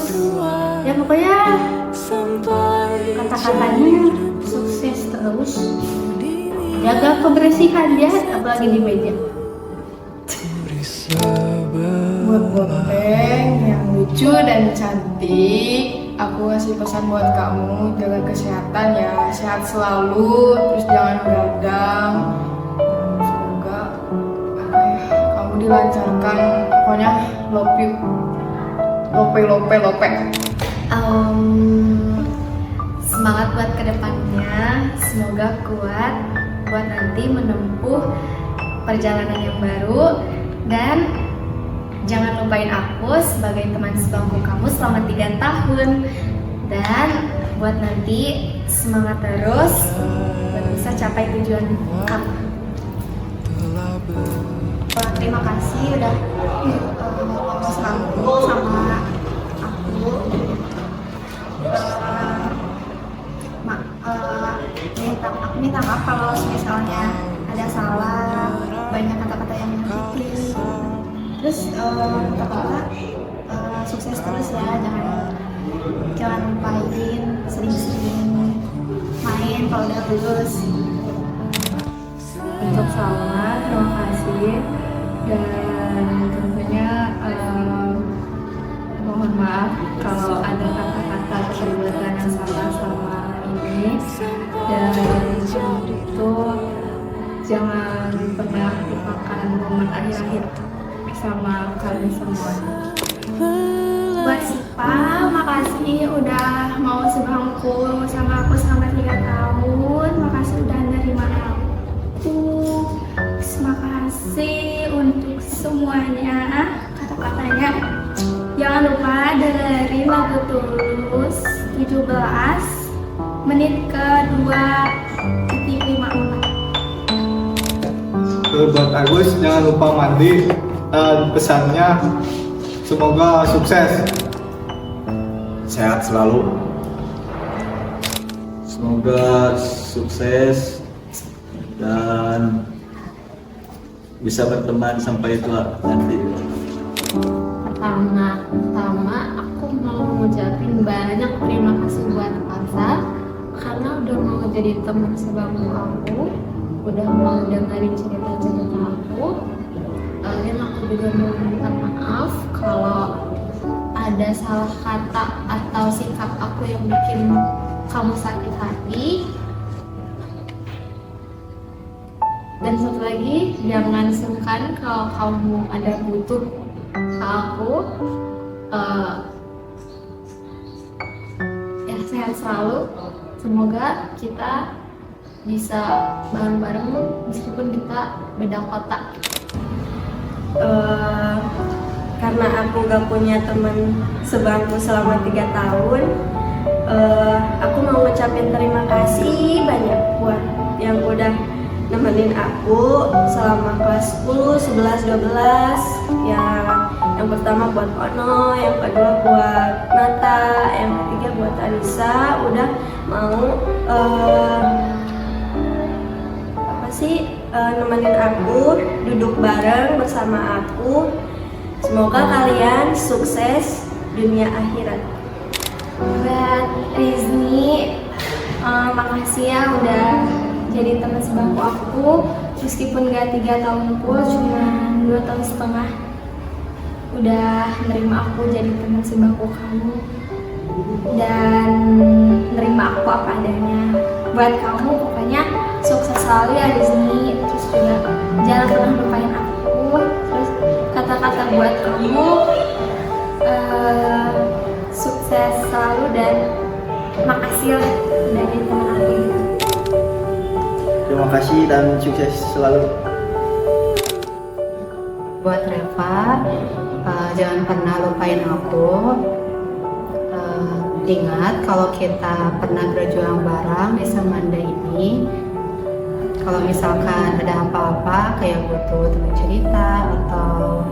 ya pokoknya kata-katanya sukses terus, jaga kebersihan ya, apalagi di meja. Buat Bonteng yang lucu dan cantik, aku kasih pesan buat kamu, jaga kesehatan ya, sehat selalu, terus jangan begadang. Semoga kamu dilancarkan, pokoknya love you. Lope. Semangat buat kedepannya, semoga kuat buat nanti menempuh perjalanan yang baru, dan jangan lupain aku sebagai teman sebangku kamu selama 3 tahun. Dan buat nanti semangat terus buat bisa capai tujuan kamu. Terima kasih udah sebangku sama aku. Aku minta maaf kalau misalnya ada salah, banyak kata-kata yang menyakiti. Terus kata-kata sukses terus ya, jangan lupain sering-sering main kalau udah lulus. Untuk selamat, terima kasih, dan tentunya mohon maaf kalau ada kata-kata perbuatan yang salah selama ini, dan itu jangan pernah lupakan momen akhir-akhir sama kalian semua. Buat Sipa, makasih udah mau sebangku sama aku selama 3 tahun. Makasih udah nerima aku. Makasih untuk semuanya. Kata-katanya jangan lupa dengerin lagu Tulus 17 menit ke 2:54. buat Agus jangan lupa mandi, dan pesannya semoga sukses, sehat selalu. Semoga sukses dan bisa berteman sampai tua nanti. Pertama aku mau ngucapin banyak terima kasih buat Arsa karena udah mau jadi teman sebangku aku, udah mau dengerin cerita-cerita aku. Dan aku juga mau minta maaf kalau ada salah kata atau sikap aku yang bikin kamu sakit hati. Dan satu lagi, jangan sungkan kalau kamu ada butuh aku. Ya sehat selalu. Semoga kita bisa bareng-bareng meskipun kita beda kota. Karena aku gak punya teman sebangku selama 3 tahun, aku mau ngucapin terima kasih banyak buat yang udah nemenin aku selama kelas 10, 11, 12. Yang pertama buat Ono, yang kedua buat Nata, yang ketiga buat Anissa udah mau nemenin aku duduk bareng bersama aku. Semoga kalian sukses dunia akhirat. Buat Rizni, makasih ya udah jadi teman sebangku aku. Meskipun gak 3 tahun full, cuma 2 tahun setengah udah nerima aku jadi teman sebangku kamu dan nerima aku apa adanya. Buat kamu pokoknya sukses selalu ya Rizni. Terus juga jangan pernah lupain aku. Terus kata-kata buat kamu, sukses selalu dan makasih lah udah jadi teman aku. Terima kasih dan sukses selalu. Buat Reva, jangan pernah lupain aku. Ingat kalau kita pernah berjuang bareng di Semanda ini. Kalau misalkan ada apa-apa kayak butuh teman cerita atau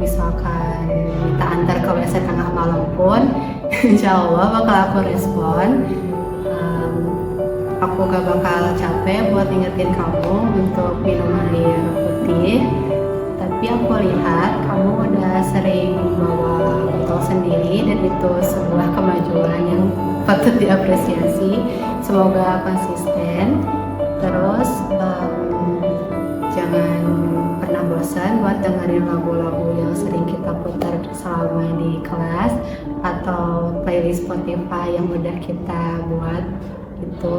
misalkan minta antar ke WC tengah malam pun, insya Allah bakal aku respon. Aku gak bakal capek buat ingetin kamu untuk minum air putih. Tapi aku lihat kamu udah sering bawa botol sendiri dan itu sebuah kemajuan yang patut diapresiasi. Semoga konsisten. Terus jangan pernah bosan buat dengerin lagu-lagu yang sering kita putar selama di kelas atau playlist Spotify yang udah kita buat gitu.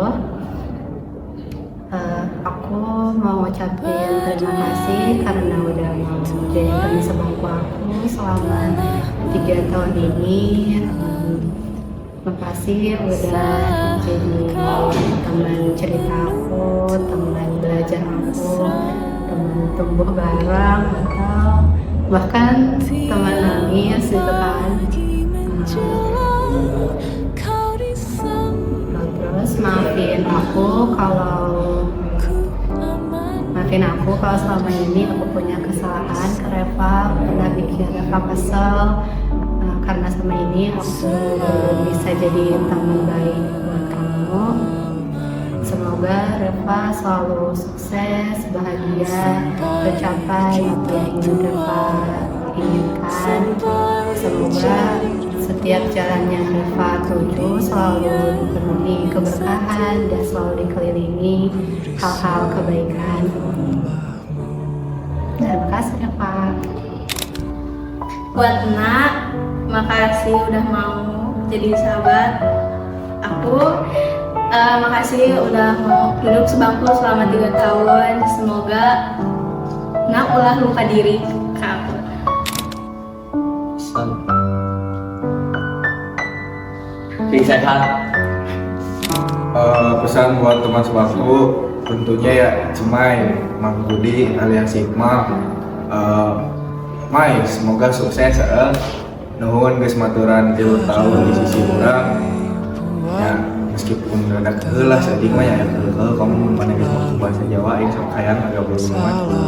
Aku mau ucapin terima kasih karena udah mau jadi teman sebangku aku selama 3 tahun ini. Makasih udah jadi teman cerita aku, teman belajar aku, teman tumbuh bareng atau bahkan teman nangis gitu kan. Terus maafin aku kalau selama ini aku punya kesalahan ke Reva, pernah bikin Reva kesel. Karena sama ini aku bisa jadi teman baik buat kamu. Semoga Reva selalu sukses, bahagia, tercapai apa yang ingin Reva inginkan. Semoga setiap jalan yang Reva tuju selalu dipenuhi keberkahan dan selalu dikelilingi hal-hal kebaikan. Terima kasih Reva. Buat Nak, makasih udah mau jadi sahabat aku. Makasih udah mau duduk sebangku selama 3 tahun. Semoga Nak ulah lupa diri ke aku. Sehat. Pesan buat teman sebangku tentunya ya Cemai, Mang Budi alias Sigma. Mai, semoga sukses. Nuhun geus maturan 3 tahun di sisi urang. Ya, meskipun rada keulah sedih mah ya kamu mana bisa ngomong bahasa Jawa ini sok kayang agak belum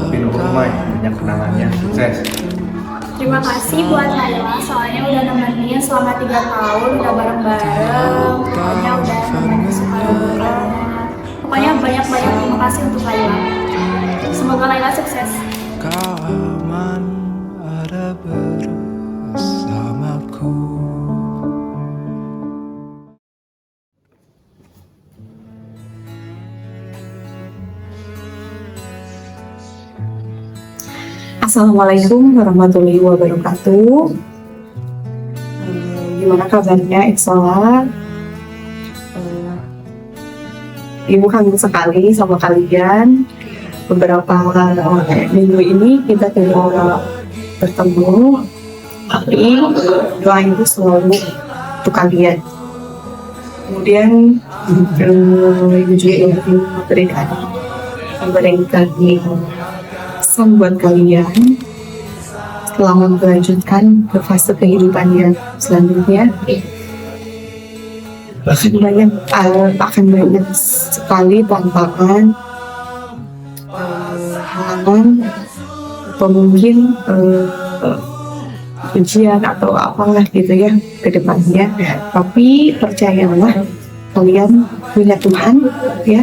tapi nuhun mah banyak kenangannya sukses. Terima kasih buat Laila, soalnya udah nemenin selama 3 tahun, udah bareng-bareng, pokoknya udah nemenin suka dukanya. Pokoknya banyak-banyak terima kasih untuk Laila. Semoga Laila sukses. Kau aman ada bersamaku. Assalamualaikum warahmatullahi wabarakatuh. Gimana kabarnya Exola? Ibu kangen sekali sama kalian. Beberapa minggu ini kita tidak bertemu, tapi doa ibu selalu untuk kalian. Kemudian ibu juga ingin memberikan pesan buat kalian selamat melanjutkan ke fase kehidupan yang selanjutnya. Akan banyak sekali tantangan, halangan, atau mungkin ujian atau apalah gitu ya ke depannya. Tapi percayalah, kalian punya Tuhan ya.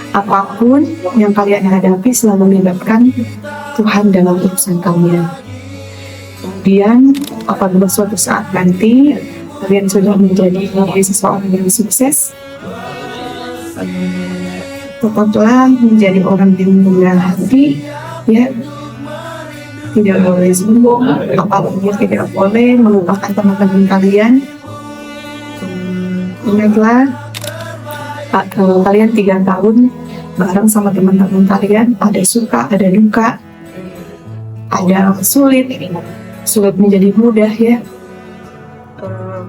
Apapun yang kalian hadapi selalu melibatkan Tuhan dalam urusan kalian. Kemudian apabila suatu saat nanti kalian sudah menjadi seseorang yang sukses, tetaplah menjadi orang yang murah hati ya. Tidak boleh sombong, apalagi tidak boleh melupakan teman-teman kalian. Ingatlah, kalau kalian 3 tahun bareng sama teman-teman kalian, ada suka, ada duka, ada sulit menjadi mudah ya.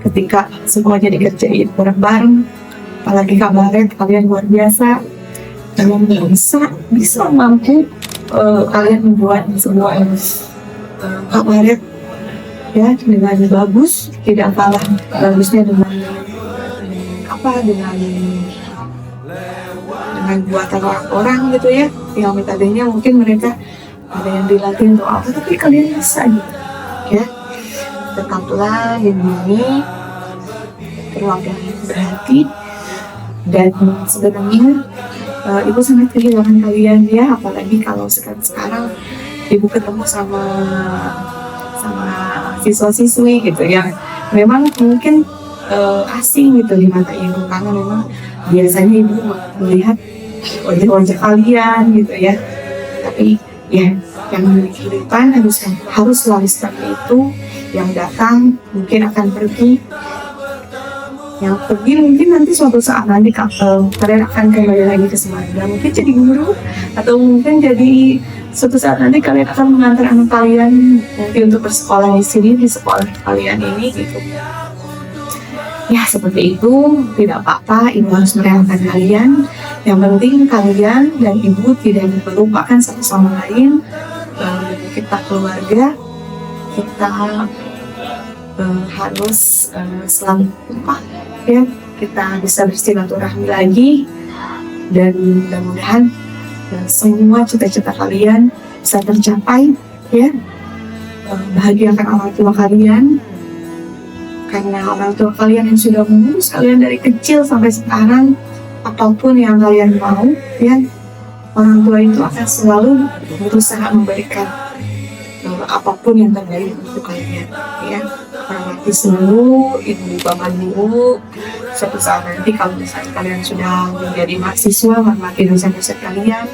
Ketika semuanya dikerjain bareng-bareng, apalagi kabarnya kalian luar biasa, kalian bisa mampu kalian membuat sebuah kabarnya ya dengan bagus, tidak kalah bagusnya dengan buatan orang gitu ya, yang metodenya mungkin mereka ada yang dilatih untuk apa, tapi kalian bisa gitu ya. Tetaplah ini keluarga yang berhati, dan sebenarnya ibu sangat kehilangan kalian ya, apalagi kalau sekarang ibu ketemu sama siswa-siswi gitu yang memang mungkin asing gitu di mata ibu, karena memang biasanya ibu melihat wajah-wajah kalian gitu ya. Tapi ya, yang memiliki kehidupan harus selalu seperti itu. Yang datang mungkin akan pergi, yang pergi mungkin nanti suatu saat nanti kalian akan kembali lagi ke Semarang, mungkin jadi guru, atau mungkin jadi suatu saat nanti kalian akan mengantar anak kalian mungkin untuk bersekolah di sini, di sekolah kalian ini gitu. Ya seperti itu, tidak apa-apa, ibu harus merayakan kalian. Yang penting kalian dan ibu tidak melupakan satu sama lain. Kita keluarga, kita harus selalu kompak ya. Kita bisa bersilaturahmi lagi, dan mudah-mudahan semua cita-cita kalian bisa tercapai ya. Bahagiakan orang tua kalian, karena orang tua kalian yang sudah mengurus kalian dari kecil sampai sekarang. Apapun yang kalian mau ya, orang tua itu akan selalu berusaha memberikan apapun yang terbaik untuk kalian ya. Hormati selalu ibu bapak dulu. Suatu saat nanti kalau misalnya kalian sudah menjadi mahasiswa, hormati dosen-dosen kalian.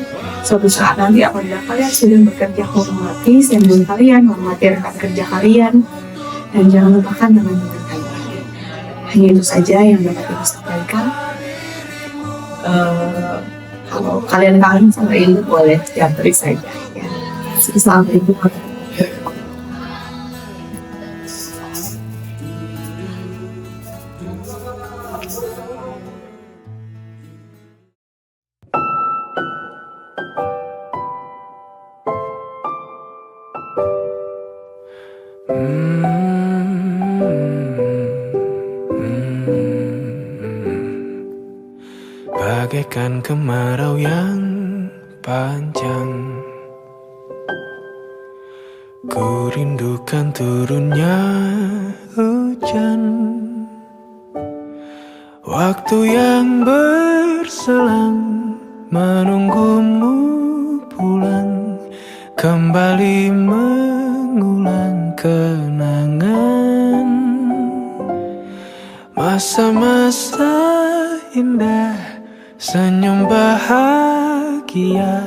Suatu saat nanti apabila kalian sudah bekerja, hormati senior kalian, hormati rekan kerja kalian, dan jangan lupakan teman-teman kalian. Hanya itu saja yang dapat ibu sampaikan. Kalau kalian kangen sama ibu, boleh japri saja ya. Assalamualaikum. bagaikan kemarau yang panjang. Ku rindukan turunnya hujan, waktu yang berselang menunggumu pulang, kembali mengulang kenangan masa-masa indah, senyum bahagia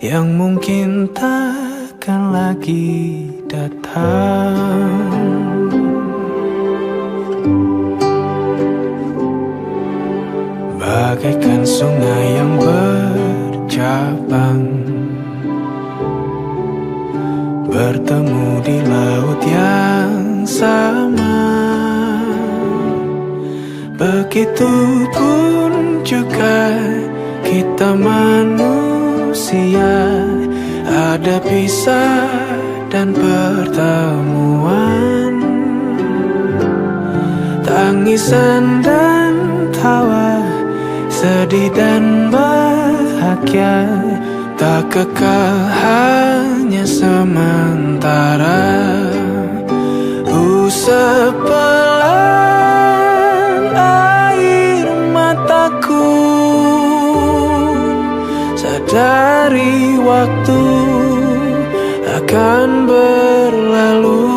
yang mungkin takkan lagi datang. Bagaikan sungai yang bercabang, bertemu di laut yang sama. Begitupun juga kita manusia, ada pisah dan pertemuan, tangisan dan tawa, sedih dan bahagia, tak kekal, hanya sementara. Sepelan air mataku, sadari waktu akan berlalu,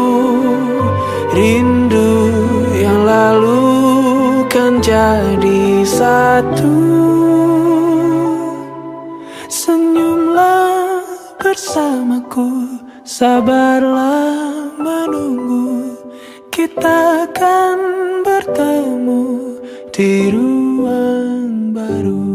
rindu yang lalu kan jadi satu. Senyumlah bersamaku, sabarlah menunggu, kita akan bertemu di ruang baru.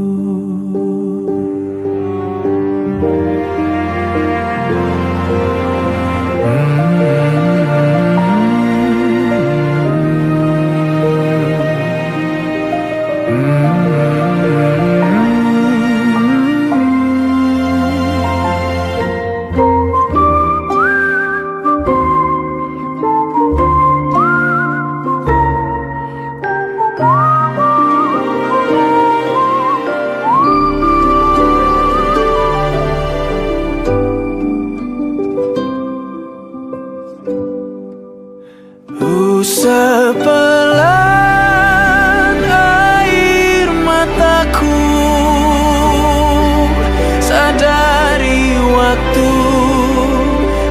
Sepelan air mataku, sadari waktu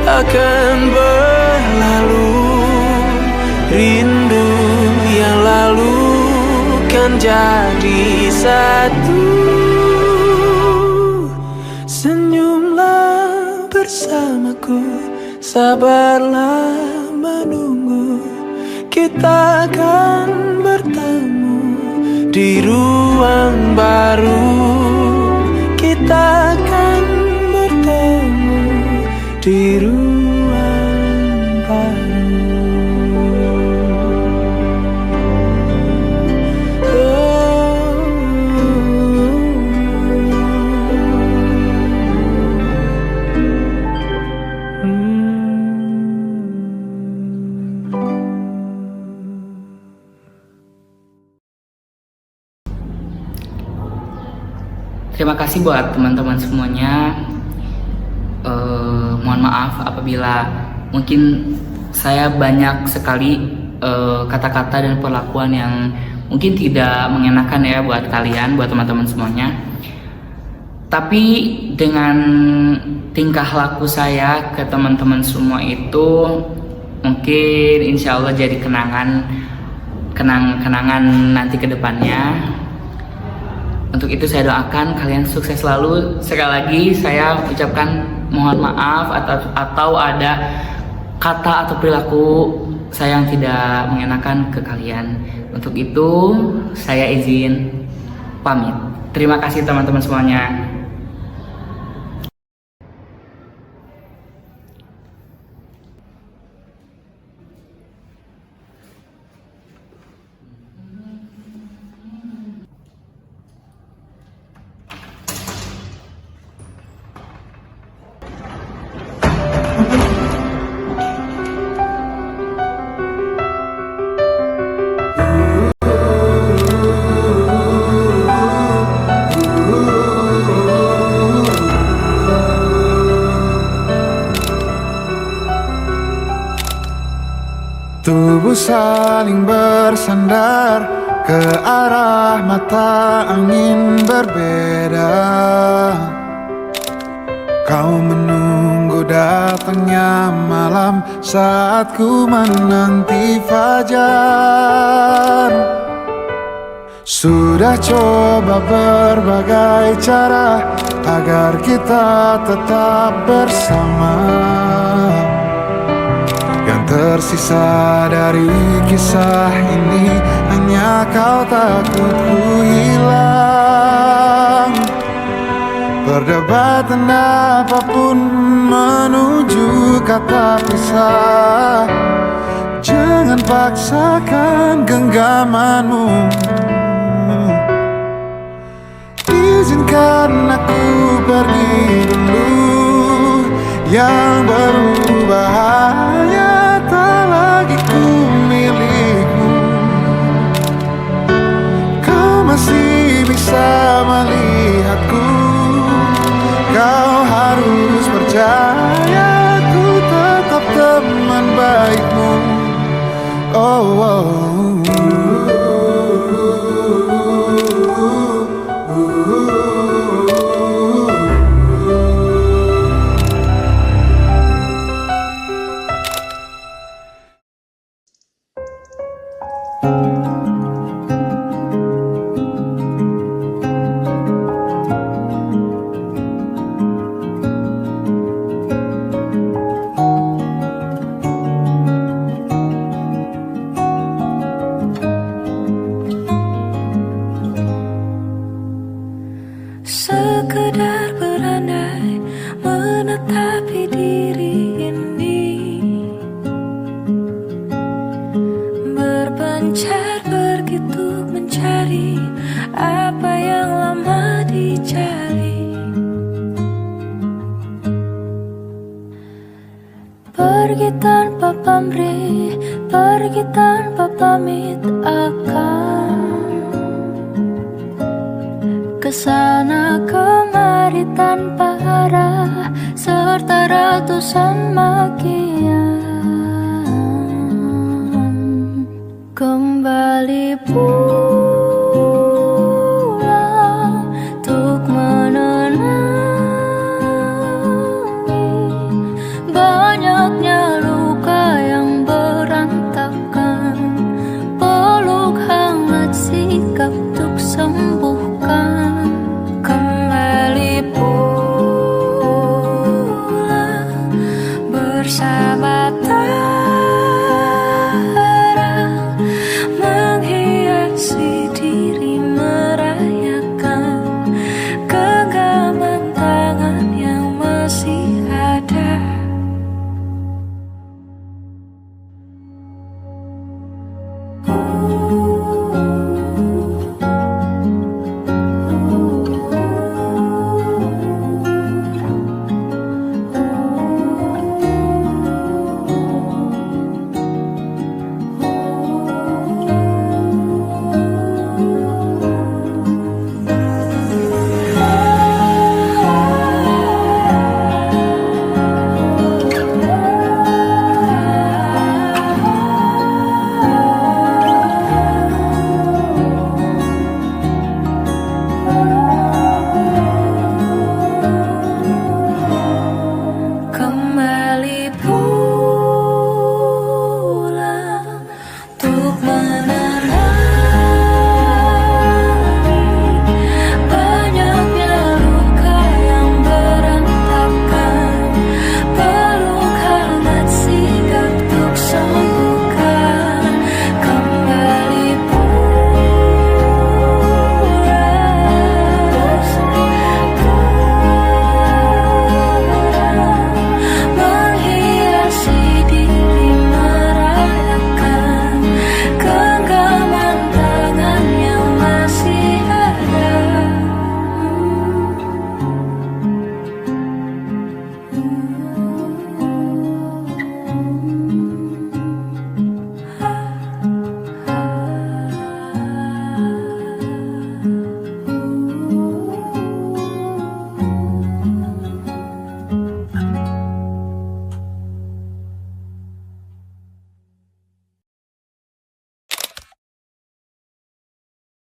akan berlalu, rindu yang lalu kan jadi satu. Senyumlah bersamaku, sabarlah menunggu, kita akan bertemu di ruang baru. Kita akan bertemu di ruang baru. Terima kasih buat teman-teman semuanya. Mohon maaf apabila mungkin saya banyak sekali kata-kata dan perlakuan yang mungkin tidak mengenakan ya buat kalian, buat teman-teman semuanya. Tapi dengan tingkah laku saya ke teman-teman semua itu mungkin insya Allah jadi kenangan nanti ke depannya. Untuk itu saya doakan kalian sukses selalu. Sekali lagi saya ucapkan mohon maaf atau ada kata atau perilaku saya yang tidak mengenakan ke kalian. Untuk itu saya izin pamit. Terima kasih teman-teman semuanya. Tubuh saling bersandar ke arah mata angin berbeda. Kau menunggu datangnya malam saat ku menanti fajar. Sudah coba berbagai cara agar kita tetap bersama. Yang tersisa dari kisah ini hanya kau takut ku hilang. Perdebatan apapun menuju kata pisah. Jangan paksakan genggamanmu. Izinkan aku pergi dulu. Yang berubah hanya tak lagi ku milikmu. Kau masih bisa melihatku. Kau harus percaya ku tetap teman baikmu. Oh, oh. Sekedar berandai menetapi diri ini, berpencar begitu mencari apa yang lama dicari. Pergi tanpa pamrih, pergi tanpa pamit akan kesana kemari tanpa arah serta ratusan makian. Kembali pun